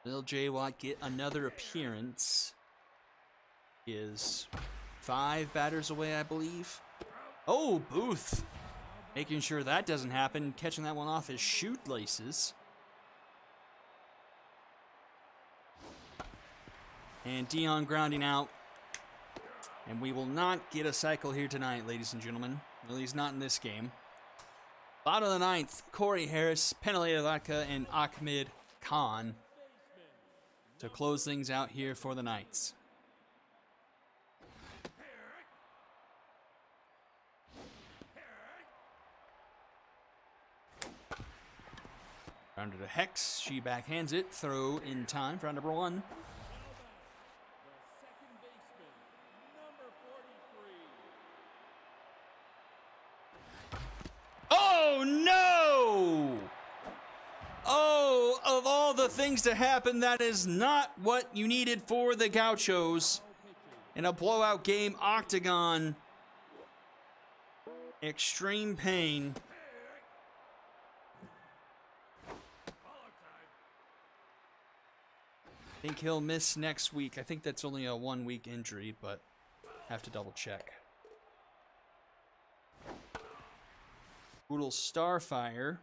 9. Will J. Watt get another appearance? He is 5 batters away, I believe. Oh, Booth! Making sure that doesn't happen, catching that one off his shoelaces. And Dion grounding out. And we will not get a cycle here tonight, ladies and gentlemen. At least not in this game. Bottom of the 9th, Corey Harris, Penalea Vodka, and Ahmed Khan to close things out here for the Knights. Round to Hex, she backhands it, throw in time for round number 1. The second baseman, number 43. Oh no! Oh, of all the things to happen, that is not what you needed for the Gauchos. In a blowout game, Octagon. Extreme pain. I think he'll miss next week. I think that's only a 1-week injury, but have to double check. Boodle Starfire.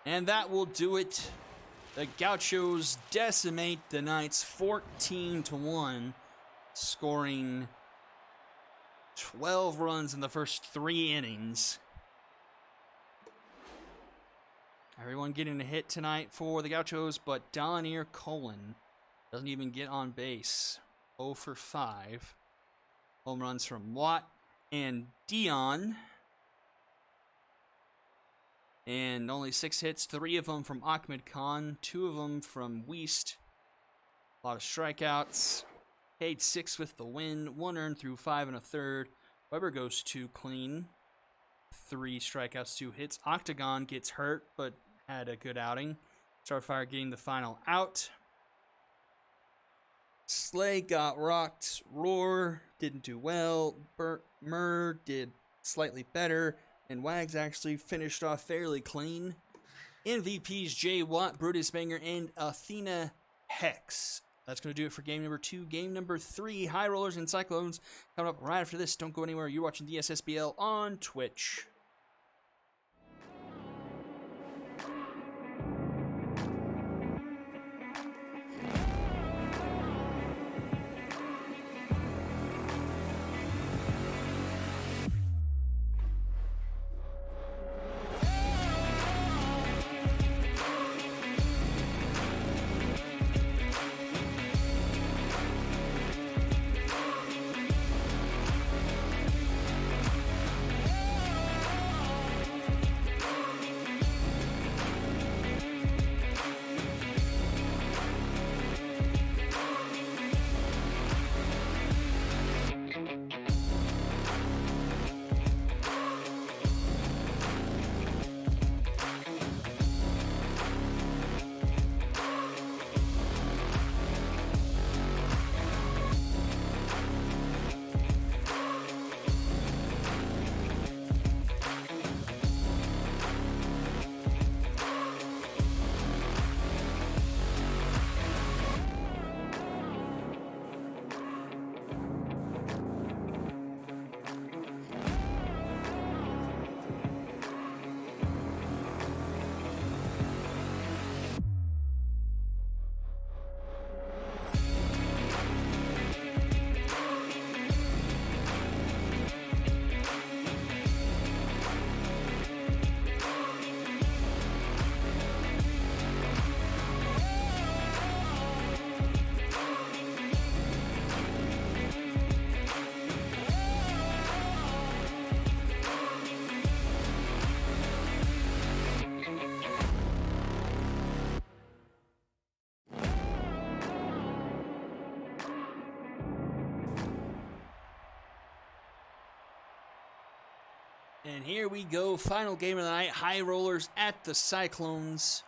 And that will do it. The Gauchos decimate the Knights 14-1, scoring 12 runs in the first 3 innings. Everyone getting a hit tonight for the Gauchos, but Donier Colin doesn't even get on base. 0 for 5. Home runs from Watt and Dion. And only 6 hits, 3 of them from Ahmed Khan, 2 of them from Weist. A lot of strikeouts. Paid 6 with the win, 1 earned through 5 1/3. Weber goes 2 clean. 3 strikeouts, 2 hits. Octagon gets hurt, but had a good outing. Starfire getting the final out. Slay got rocked. Roar didn't do well. Murr did slightly better. And Wags actually finished off fairly clean. MVPs Jay Watt, Brutus Banger, and Athena Hex. That's going to do it for game number 2. Game number 3, High Rollers and Cyclones. Coming up right after this. Don't go anywhere. You're watching the Ssbl on Twitch. And here we go, final game of the night. High Rollers at the Cyclones.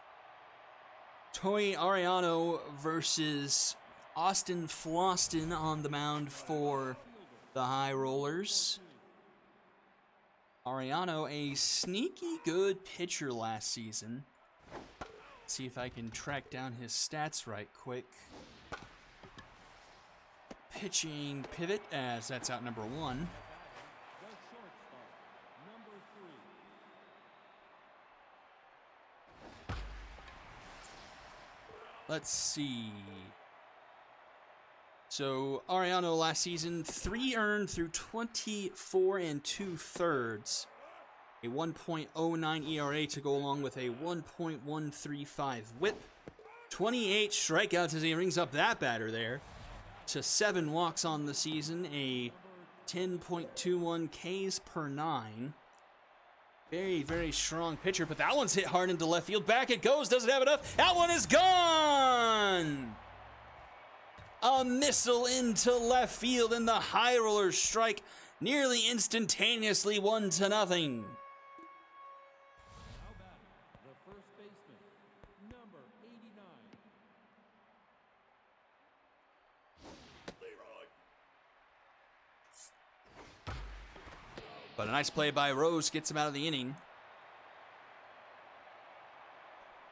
Toy Ariano versus Austin Floston on the mound for the High Rollers. Ariano, a sneaky good pitcher last season. Let's see if I can track down his stats right quick. Pitching pivot, as that's out number 1. Let's see. So, Ariano last season, 3 earned through 24 2/3. A 1.09 ERA to go along with a 1.135 whip. 28 strikeouts as he rings up that batter there to 7 walks on the season. A 10.21 Ks per 9. Very, very strong pitcher, but that one's hit hard into left field. Back it goes, doesn't have enough. That one is gone! A missile into left field, and the High Rollers strike nearly instantaneously 1-0. Now batting, the first baseman, number 89. But a nice play by Rose gets him out of the inning.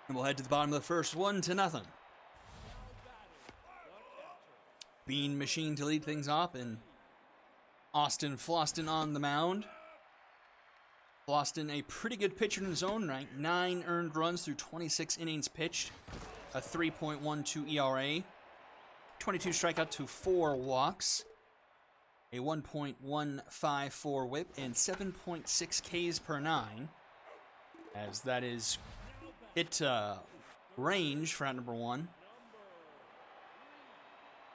And we'll head to the bottom of the first, 1-0. Bean Machine to lead things off, and Austin Floston on the mound. Floston, a pretty good pitcher in his own right. 9 earned runs through 26 innings pitched. A 3.12 ERA. 22 strikeouts to 4 walks. A 1.154 whip and 7.6 Ks per 9. As that is hit range for out number 1.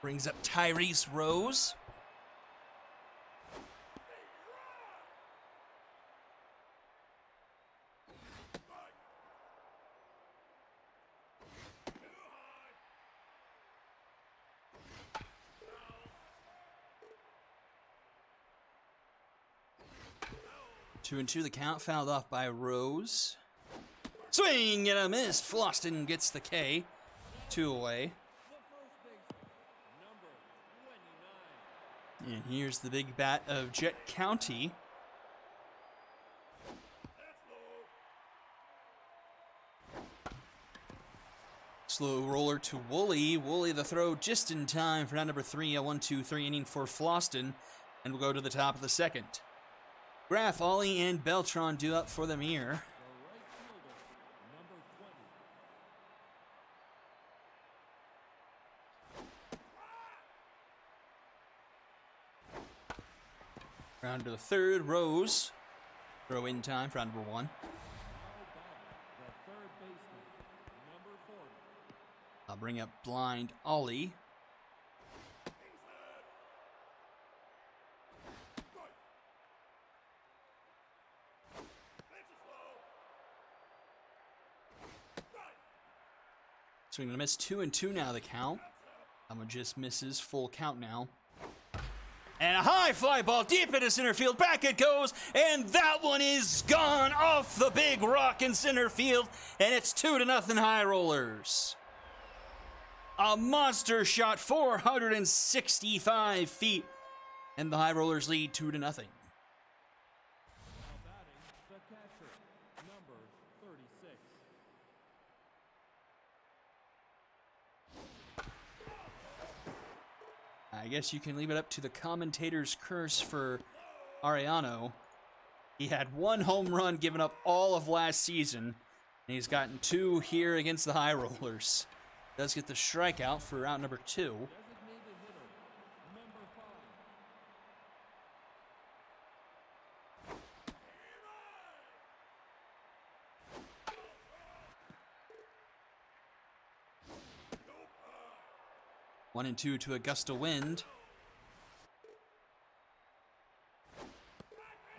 Brings up Tyrese Rose. Two and two, the count, fouled off by Rose. Swing and a miss. Floston gets the K. 2 away. And here's the big bat of Jet County. Slow roller to Woolley. Woolley the throw just in time for round number 3. A 1-2-3 inning for Floston. And we'll go to the top of the second. Graff, Ollie, and Beltran do up for the mirror. Round to the third, Rose. Throw in time for round number 1. I'll bring up blind Ollie. Swing and a miss, 2 and 2 now the count. Alma just misses, full count now. And a high fly ball deep into center field. Back it goes, and that one is gone off the big rock in center field. And it's 2-0 High Rollers. A monster shot, 465 feet. And the High Rollers lead 2-0. I guess you can leave it up to the commentator's curse for Ariano. He had 1 home run given up all of last season, and he's gotten 2 here against the High Rollers. Does get the strikeout for round number 2. 1 and 2 to a gust of wind.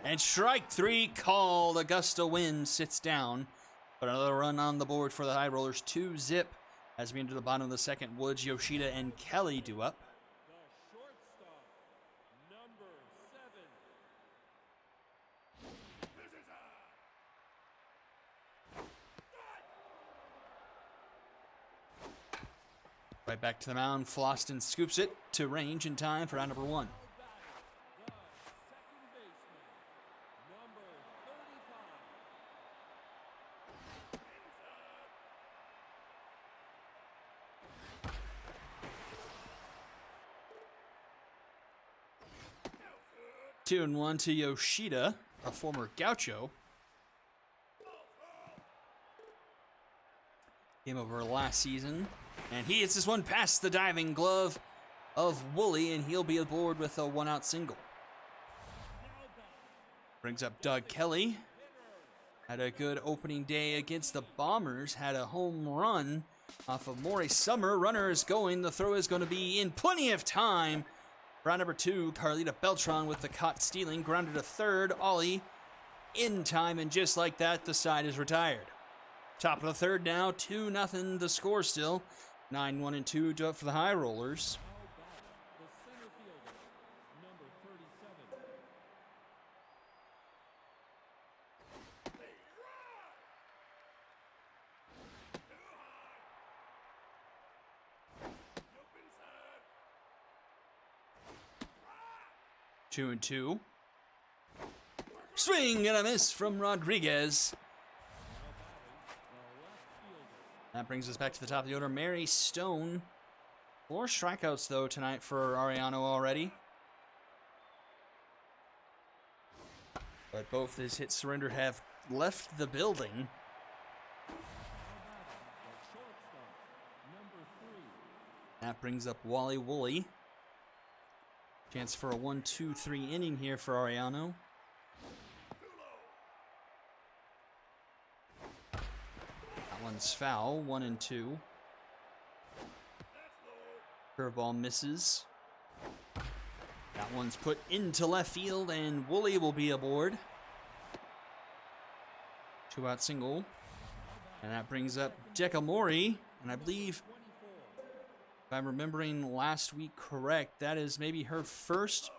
And strike 3 called. A gust of wind sits down. But another run on the board for the High Rollers. 2-0 as we enter the bottom of the second. Woods, Yoshida, and Kelly do up. The shortstop, number 7. Right back to the mound. Floston scoops it to range in time for round number 1. Two and one to Yoshida, a former Gaucho. Came over last season. And he hits this one past the diving glove of Woolley, and he'll be aboard with a 1-out single. Brings up Doug Kelly. Had a good opening day against the Bombers. Had a home run off of Maury Summer. Runner is going. The throw is going to be in plenty of time. Round number 2, Carlita Beltran with the caught stealing. Grounded to third. Ollie in time, and just like that, the side is retired. Top of the third now, 2-0 the score still. 9-1-2 for the High Rollers. Two and two. Swing and a miss from Rodriguez. That brings us back to the top of the order. Mary Stone. 4 strikeouts, though, tonight for Ariano already. But both his hits surrendered have left the building. That brings up Wally Woolley. Chance for a 1-2-3 inning here for Ariano. One's foul, 1-2. Curveball misses. That one's put into left field, and Woolley will be aboard. 2-out single. And that brings up Dekamori. And I believe, if I'm remembering last week correct, that is maybe her first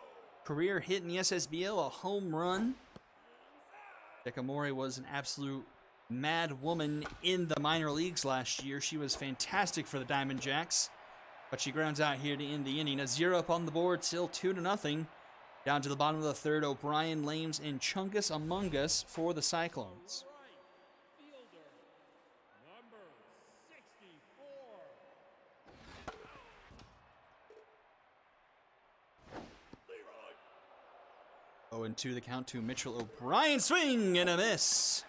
career hit in the SSBL, a home run. Dekamori was an absolute mad woman in the minor leagues last year. She was fantastic for the Diamond Jacks, but she grounds out here to end the inning. A 0 up on the board, still 2-0. Down to the bottom of the third, O'Brien, Lames, and Chungus among us for the Cyclones. Oh, and 2 the count to Mitchell O'Brien. Swing and a miss.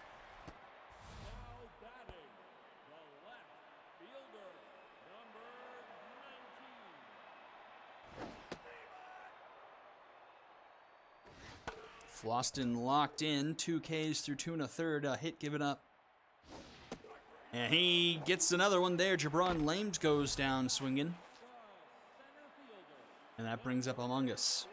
Floston locked in, 2 Ks through 2 1/3, a hit given up. And he gets another one there. Jabron Lames goes down swinging. And that brings up Among Us.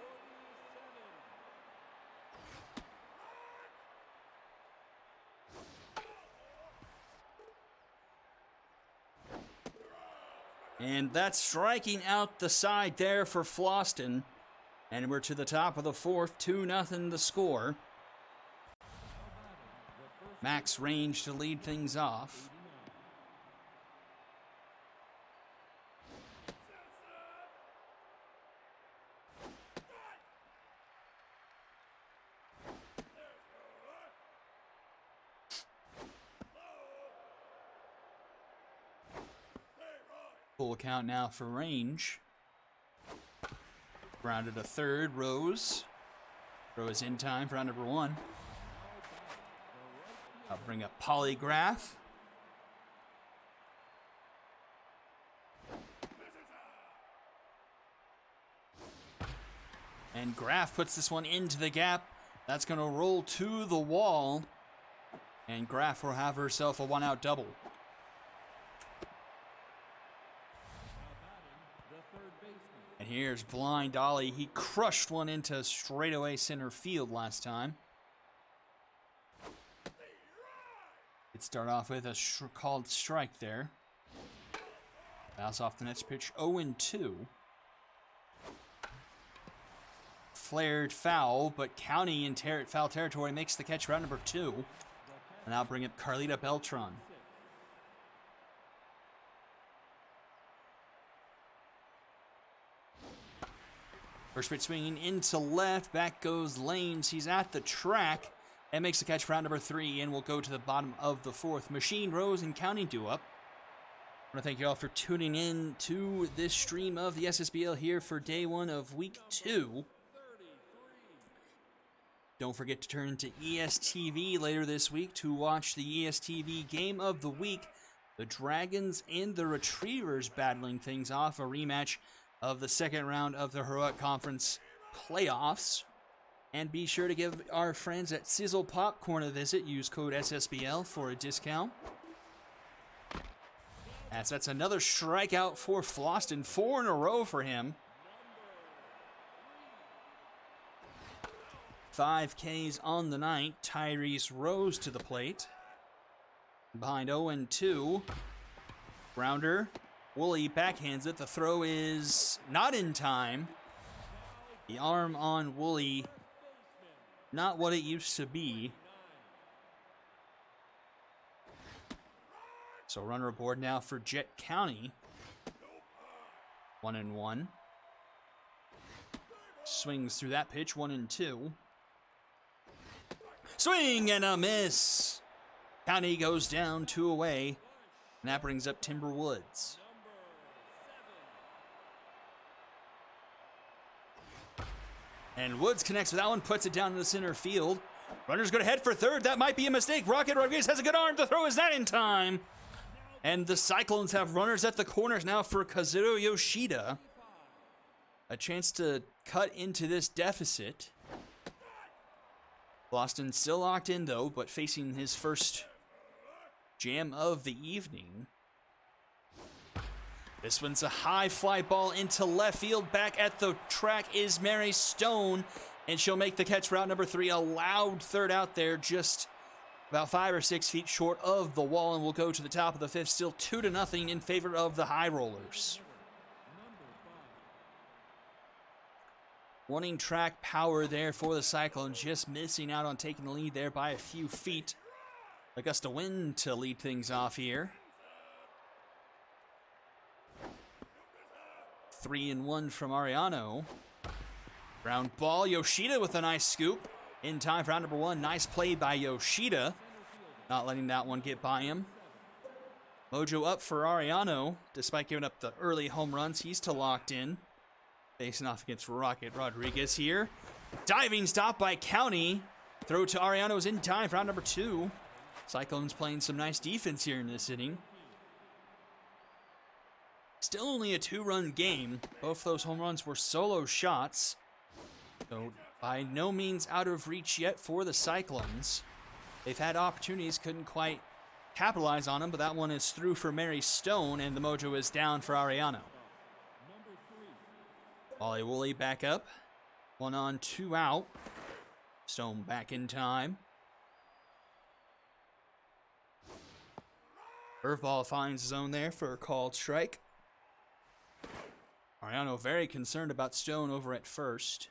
And that's striking out the side there for Floston. And we're to the top of the fourth, 2-0 the score. Max Range to lead things off. Full count now for Range. Grounded to third, Rose. Rose in time for round number 1. I'll bring up Polygraph. And Graff puts this one into the gap. That's going to roll to the wall. And Graff will have herself a 1-out double. And here's Blind Ollie. He crushed one into straightaway center field last time. It started off with a called strike there. Bounce off the next pitch, 0-2. Flared foul, but County in foul territory makes the catch round number 2. And I'll bring up Carlita Beltran. First pitch swinging into left. Back goes Lames. He's at the track and makes the catch for round number 3, and we'll go to the bottom of the 4th. Machine, Rose, and County do up. I want to thank you all for tuning in to this stream of the SSBL here for day 1 of week 2. Don't forget to turn to ESTV later this week to watch the ESTV game of the week. The Dragons and the Retrievers battling things off, a rematch of the second round of the Heroic Conference playoffs. And be sure to give our friends at Ssbl Popcorn a visit. Use code SSBL for a discount. As that's another strikeout for Floston. 4 in a row for him. 5 Ks on the night. Tyrese Rose to the plate. Behind 0-2. Grounder. Woolley backhands it. The throw is not in time. The arm on Woolley, not what it used to be. So runner aboard now for Jet County. 1-1. Swings through that pitch. 1-2. Swing and a miss. County goes down 2 away. And that brings up Timber Woods. And Woods connects with that one, puts it down to the center field. Runner's going to head for third. That might be a mistake. Rocket Rodriguez has a good arm. The throw is not in time. And the Cyclones have runners at the corners now for Kazuto Yoshida. A chance to cut into this deficit. Boston still locked in, though, but facing his first jam of the evening. This one's a high fly ball into left field. Back at the track is Mary Stone, and she'll make the catch for out number 3. A loud third out there, just about 5 or 6 feet short of the wall, and we'll go to the top of the 5th. Still 2-0 in favor of the High Rollers. Wanting track power there for the Cyclones, just missing out on taking the lead there by a few feet. A gust of wind to lead things off here. 3-1 from Ariano. Ground ball, Yoshida with a nice scoop. In time for round number 1. Nice play by Yoshida. Not letting that one get by him. Mojo up for Ariano. Despite giving up the early home runs, he's still locked in. Facing off against Rocket Rodriguez here. Diving stop by County. Throw to Ariano's in time for round number 2. Cyclones playing some nice defense here in this inning. Still only a 2-run game. Both those home runs were solo shots. So by no means out of reach yet for the Cyclones. They've had opportunities, couldn't quite capitalize on them, but that one is through for Mary Stone, and the mojo is down for Ariano. Wally Woolley back up. 1 on, 2 out. Stone back in time. Curveball finds zone there for a called strike. Ariano very concerned about Stone over at first.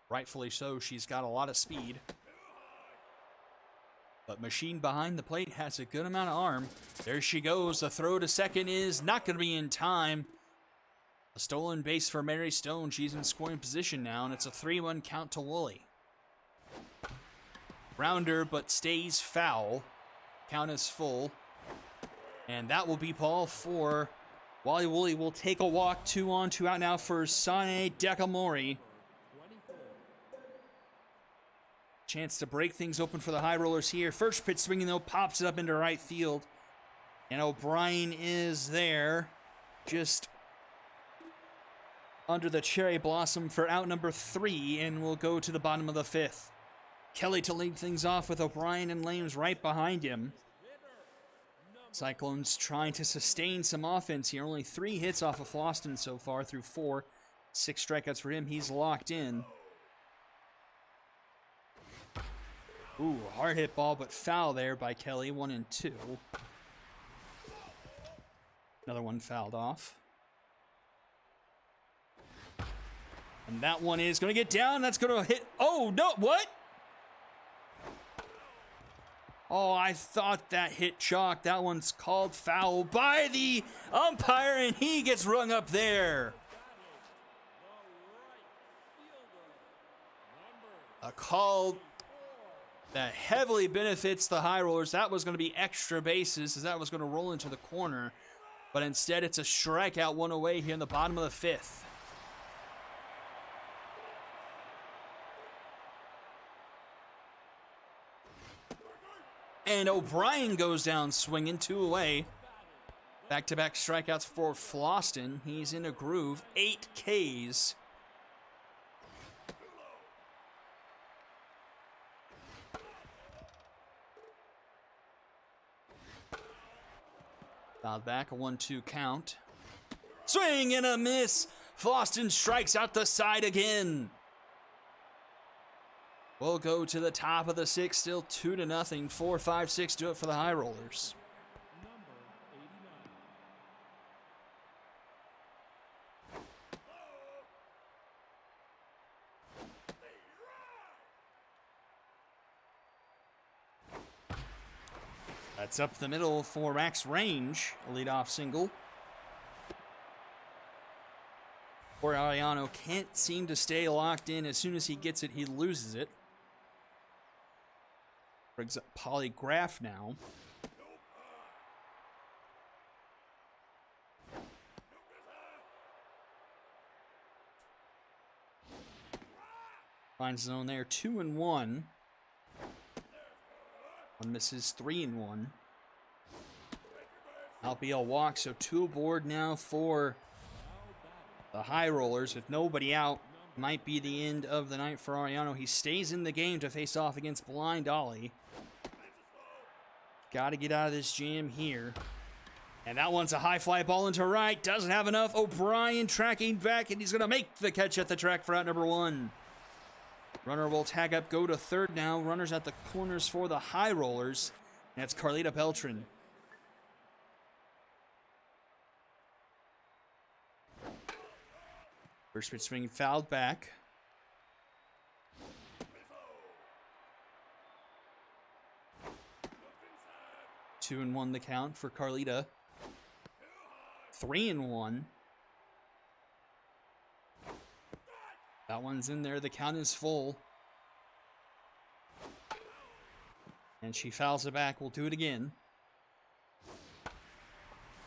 Rightfully so, she's got a lot of speed. But Machine behind the plate has a good amount of arm. There she goes. The throw to second is not going to be in time. A stolen base for Mary Stone. She's in scoring position now, and it's a 3-1 count to Woolley. Rounder, but stays foul. Count is full. And that will be ball 4. Wally Woolley will take a walk. 2 on, 2 out now for Sane Dekamori. Chance to break things open for the High Rollers here. First pitch swinging, though, pops it up into right field. And O'Brien is there. Just under the cherry blossom for out number 3. And we'll go to the bottom of the 5th. Kelly to lead things off with O'Brien and Lames right behind him. Cyclones trying to sustain some offense here. Only 3 hits off of Floston so far through 4. 6 strikeouts for him. He's locked in. Ooh, hard hit ball, but foul there by Kelly. 1-2. Another one fouled off. And that one is going to get down. That's going to hit. Oh, no. What? Oh, I thought that hit chalk. That one's called foul by the umpire, and he gets rung up there. A call that heavily benefits the High Rollers. That was going to be extra bases as that was going to roll into the corner. But instead, it's a strikeout, one away here in the bottom of the fifth. And O'Brien goes down swinging, 2 away. Back-to-back strikeouts for Floston. He's in a groove, 8 Ks. Fouled back, a 1-2 count. Swing and a miss. Floston strikes out the side again. We'll go to the top of the 6th, still 2-0. 4, 5, 6 do it for the High Rollers. That's up the middle for Max Range, a leadoff single. Poor Ariano can't seem to stay locked in. As soon as he gets it, he loses it. Brings up Polygraph now. Finds zone there, 2-1. One misses, 3-1. Albiel walks, so 2 aboard now for the High Rollers. With nobody out, might be the end of the night for Ariano. He stays in the game to face off against Blind Ollie. Got to get out of this jam here. And that one's a high fly ball into right. Doesn't have enough. O'Brien tracking back, and he's going to make the catch at the track for out number 1. Runner will tag up, go to third now. Runners at the corners for the High Rollers. And that's Carlita Beltran. First pitch swing fouled back. Two and one the count for Carlita. 3-1. That one's in there. The count is full. And she fouls it back. We'll do it again.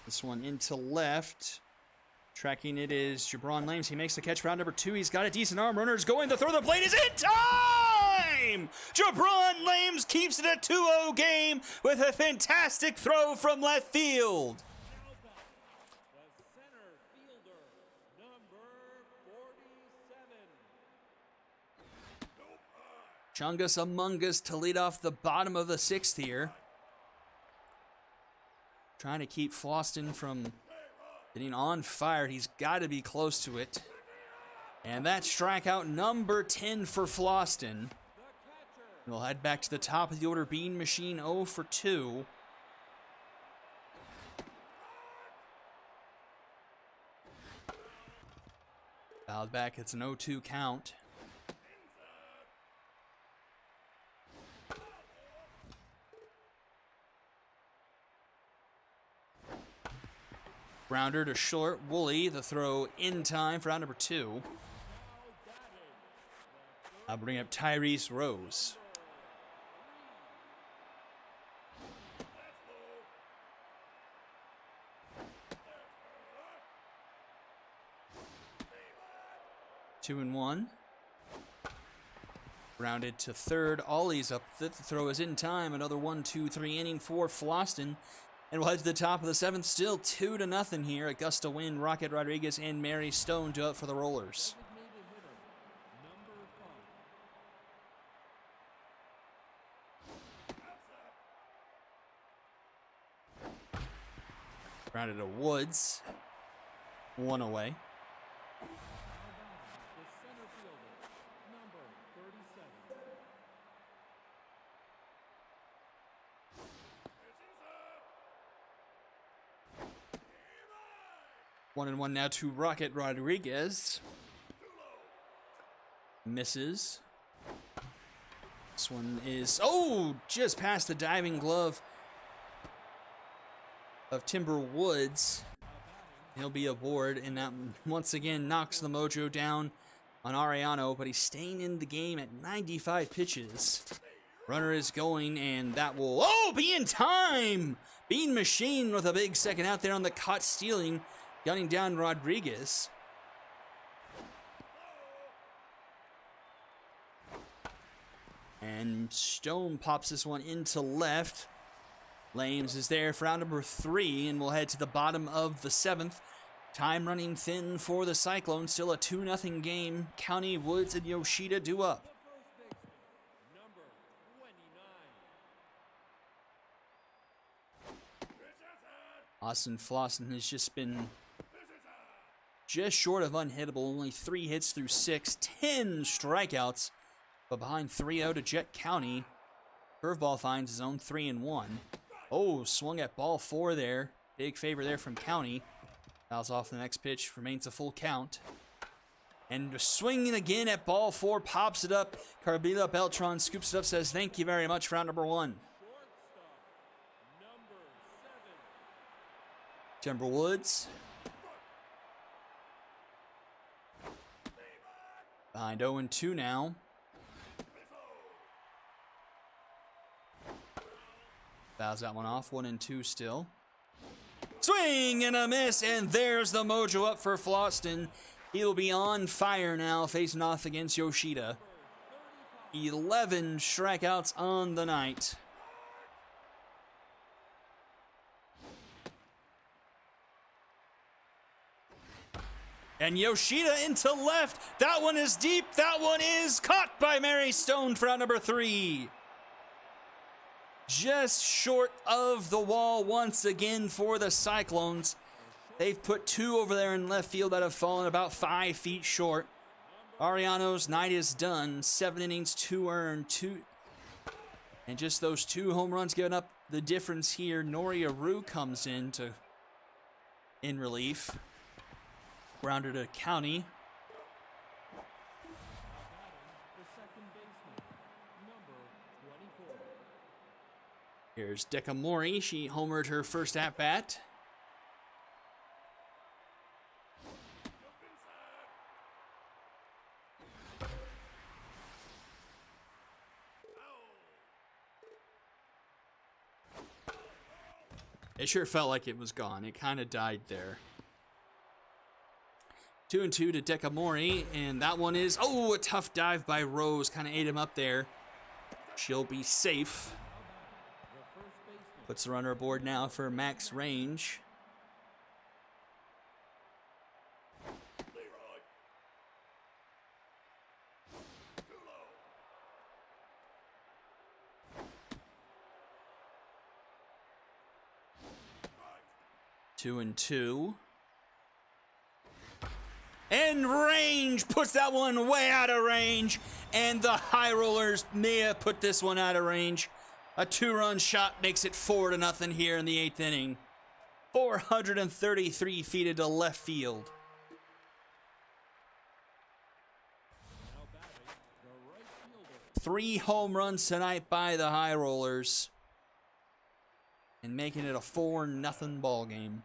This one into left. Tracking it is Jabron Lames. He makes the catch for round number 2. He's got a decent arm. Runner's going. The throw of the plate is in time! Jabron Lames keeps it a 2-0 game with a fantastic throw from left field. The center fielder, number 47. Chungus Among Us to lead off the bottom of the 6th here. Trying to keep Floston from getting on fire. He's got to be close to it. And that's strikeout number 10 for Floston. We'll head back to the top of the order. Bean Machine 0 for 2. Fouled back. It's an 0-2 count. Grounder to short. Woolley, the throw in time for round number 2. I'll bring up Tyrese Rose. Two and one. Grounded to third. Ollie's up. The throw is in time. Another 1-2-3 inning for Floston. And we'll head to the top of the 7th. Still 2-0 here. Augusta Wynn, Rocket Rodriguez, and Mary Stone do it for the Rollers. Grounded to Woods. 1 away. The center fielder, number 37. 1-1 now to Rocket Rodriguez. Misses. This one is, just past the diving glove of Timber Woods. He'll be aboard, and that once again knocks the mojo down on Ariano, but he's staying in the game at 95 pitches. Runner is going, and that will, be in time! Bean Machine with a big second out there on the caught stealing, gunning down Rodriguez. And Stone pops this one into left. Lames is there for out number 3, and we'll head to the bottom of the 7th. Time running thin for the Cyclones. Still a 2-0 game. County, Woods, and Yoshida due up. Number 29. Austin Flosson has just been just short of unhittable. Only 3 hits through 6. 10 strikeouts. But behind 3-0 to Jet County. Curveball finds his own 3-1. Oh, swung at ball 4 there. Big favor there from County. Fouls off the next pitch. Remains a full count. And swinging again at ball 4. Pops it up. Carbila Beltran scoops it up. Says thank you very much for round number 1. Shortstop. Number 7. Timber Woods. Behind 0-2 now. Fouls that one off. 1-2 still. Swing and a miss, and there's the mojo up for Floston. He'll be on fire now, facing off against Yoshida. 11 strikeouts on the night. And Yoshida into left. That one is deep. That one is caught by Mary Stone for out number 3. Just short of the wall once again for the Cyclones. They've put 2 over there in left field that have fallen about 5 feet short. Ariano's night is done. 7 innings, 2 earned, 2. And just those 2 home runs giving up the difference here. Nori Aru comes in relief. Grounder to County. The second baseman. Number 24. Here's Dekamori. She homered her first at-bat. It sure felt like it was gone. It kind of died there. 2-2 to Dekamori, and that one is, a tough dive by Rose. Kind of ate him up there. She'll be safe. Puts the runner aboard now for max range. Two and 2. And range puts that one way out of range. And the High Rollers may have put this one out of range. A 2-run shot makes it 4-0 here in the 8th inning. 433 feet into left field. Now batting, the right fielder. 3 home runs tonight by the High Rollers. And making it a 4-0 ball game.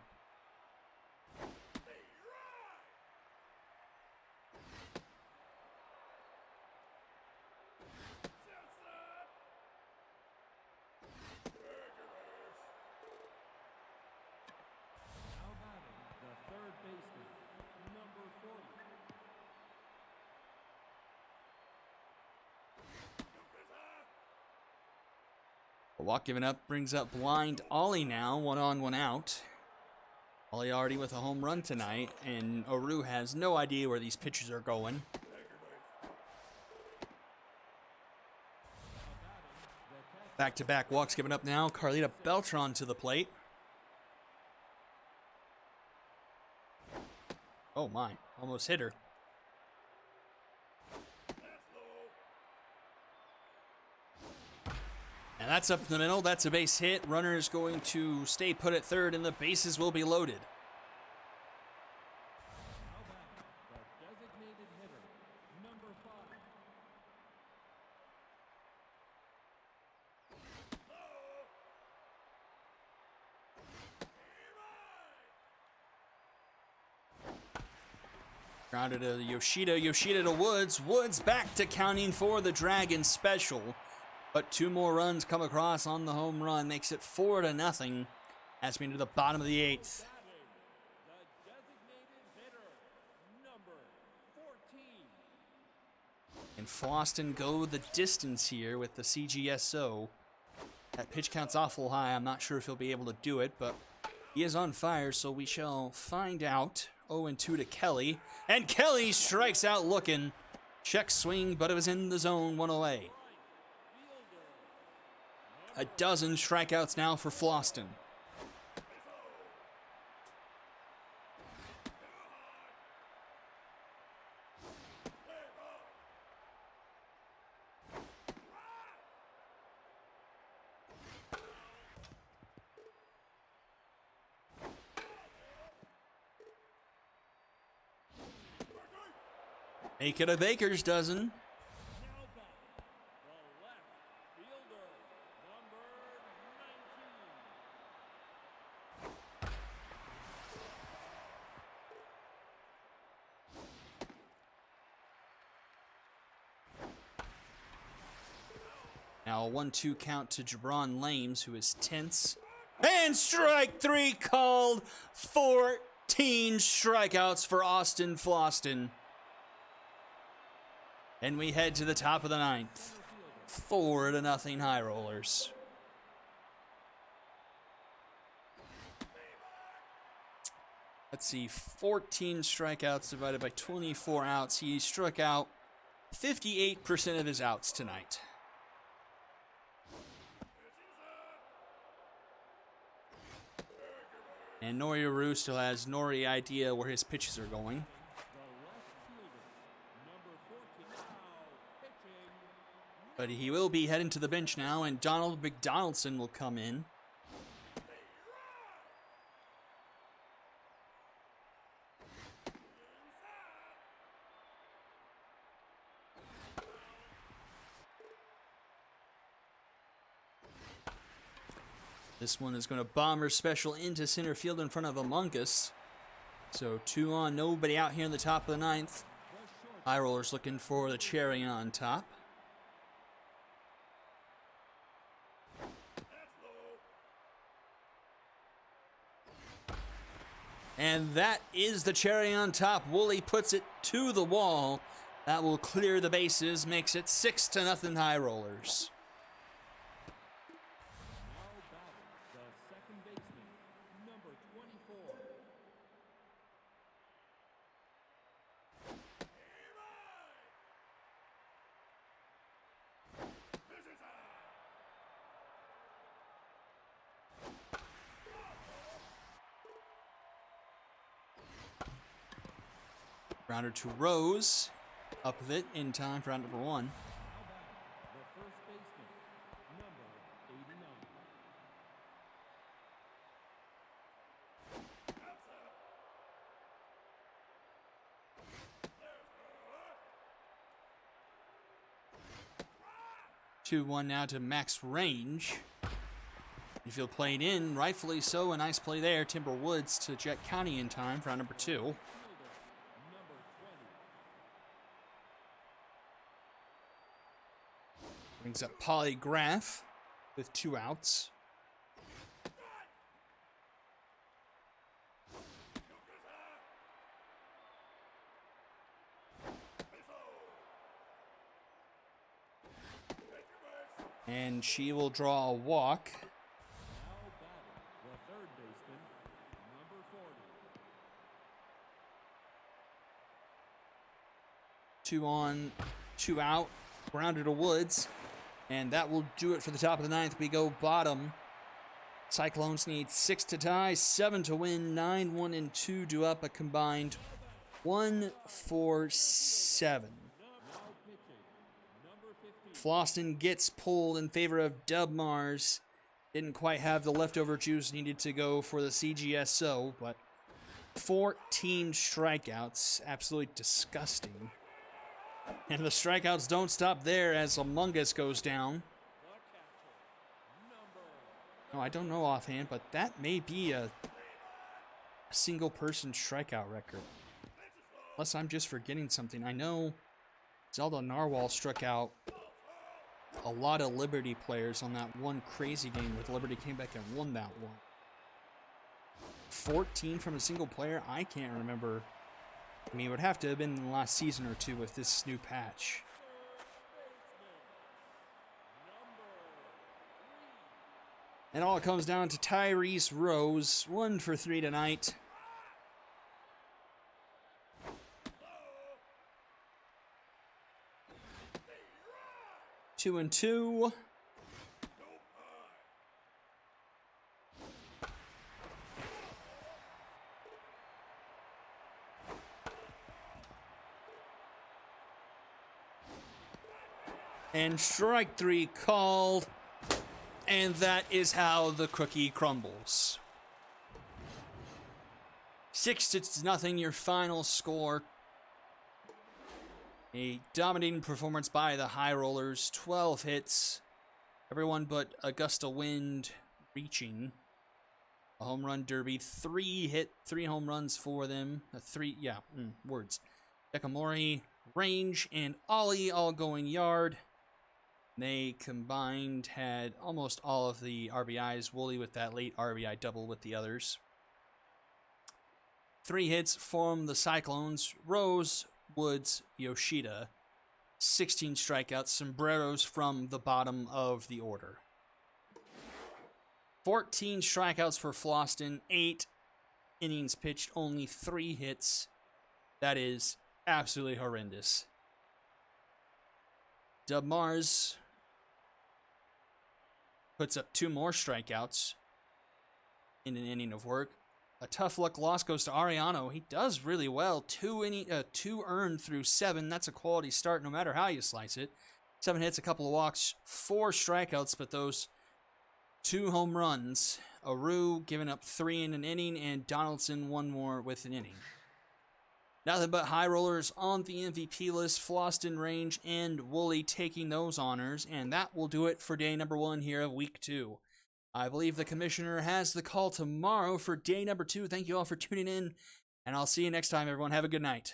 Now batting, the third baseman. Number 40. A walk given up brings up blind Ollie now. 1 on, 1 out. Ollie already with a home run tonight, and Aru has no idea where these pitches are going. Back-to-back walks given up now. Carlita Beltran to the plate. Oh my, almost hit her. And that's up in the middle. That's a base hit. Runner is going to stay put at third, and the bases will be loaded. Now batting, the designated hitter. Number 5. Grounded to Yoshida. Yoshida to Woods. Woods back to counting for the Dragon special. But 2 more runs come across on the home run. Makes it 4-0. As we into the bottom of the 8th. The designated hitter, number 14. And Floston go the distance here with the CGSO. That pitch count's awful high. I'm not sure if he'll be able to do it, but he is on fire, so we shall find out. 0-2 to Kelly. And Kelly strikes out looking. Check swing, but it was in the zone, 1 away. A dozen strikeouts now for Floston. Make it a baker's dozen. Now batting, the left fielder, number 19. Now a 1-2 count to Jabron Lames, who is tense. And strike 3 called. 14 strikeouts for Austin Floston. And we head to the top of the 9th. 4-0 High Rollers. Let's see, 14 strikeouts divided by 24 outs. He struck out 58% of his outs tonight. And Nori still has no idea where his pitches are going. But he will be heading to the bench now, and Donald McDonaldson will come in. This one is going to bomber special into center field in front of Among Us. So 2 on, nobody out here in the top of the 9th. High Rollers looking for the cherry on top. And that is the cherry on top. Woolley puts it to the wall. That will clear the bases, makes it 6-0 High Rollers. Now batting, the second baseman, number 24. Grounder to Rose. Up with it in time for round number 1. Now batting, the first baseman, number 89. 2-1 now to Max Range. Infield played in, rightfully so. A nice play there. Timber Woods to Jet County in time for round number 2. Number 20. Brings up Polygraph with 2 outs. And she will draw a walk. Now batting, the third baseman, number 40. 2 on, 2 out. Grounded to Woods. And that will do it for the top of the 9th. We go bottom. Cyclones need 6 to tie, 7 to win, 9, 1, and 2 do up a combined 1-4-7. Now pitching, number 15. Floston gets pulled in favor of Dub Mars. Didn't quite have the leftover juice needed to go for the CGSO, but 14 strikeouts. Absolutely disgusting. And the strikeouts don't stop there as Among Us goes down. The catcher, number. No, I don't know offhand, but that may be a single-person strikeout record. Unless I'm just forgetting something. I know Zelda Narwhal struck out a lot of Liberty players on that one crazy game with Liberty came back and won that one. 14 from a single player? I can't remember. I mean, it would have to have been in the last season or two with this new patch. And all it comes down to Tyrese Rose, 1 for 3 tonight. Two and two. And strike 3 called. And that is how the cookie crumbles. 6-0, your final score. A dominating performance by the High Rollers. 12 hits. Everyone but Augusta Wind reaching a home run derby. 3 home runs for them. Words. Dekamori, Range, and Ollie all going yard. They combined had almost all of the RBIs. Wooly with that late RBI double with the others. 3 hits from the Cyclones. Rose, Woods, Yoshida. 16 strikeouts. Sombreros from the bottom of the order. 14 strikeouts for Floston. 8 innings pitched. Only 3 hits. That is absolutely horrendous. Dub Mars puts up 2 more strikeouts in an inning of work. A tough luck loss goes to Ariano. He does really well. 2 earned through 7. That's a quality start no matter how you slice it. 7 hits, a couple of walks, 4 strikeouts, but those 2 home runs. Aru giving up 3 in an inning, and Donaldson 1 more with an inning. Nothing but high rollers on the MVP list. Floston, Range, and Wooly taking those honors. And that will do it for day number 1 here of week 2. I believe the commissioner has the call tomorrow for day number 2. Thank you all for tuning in. And I'll see you next time, everyone. Have a good night.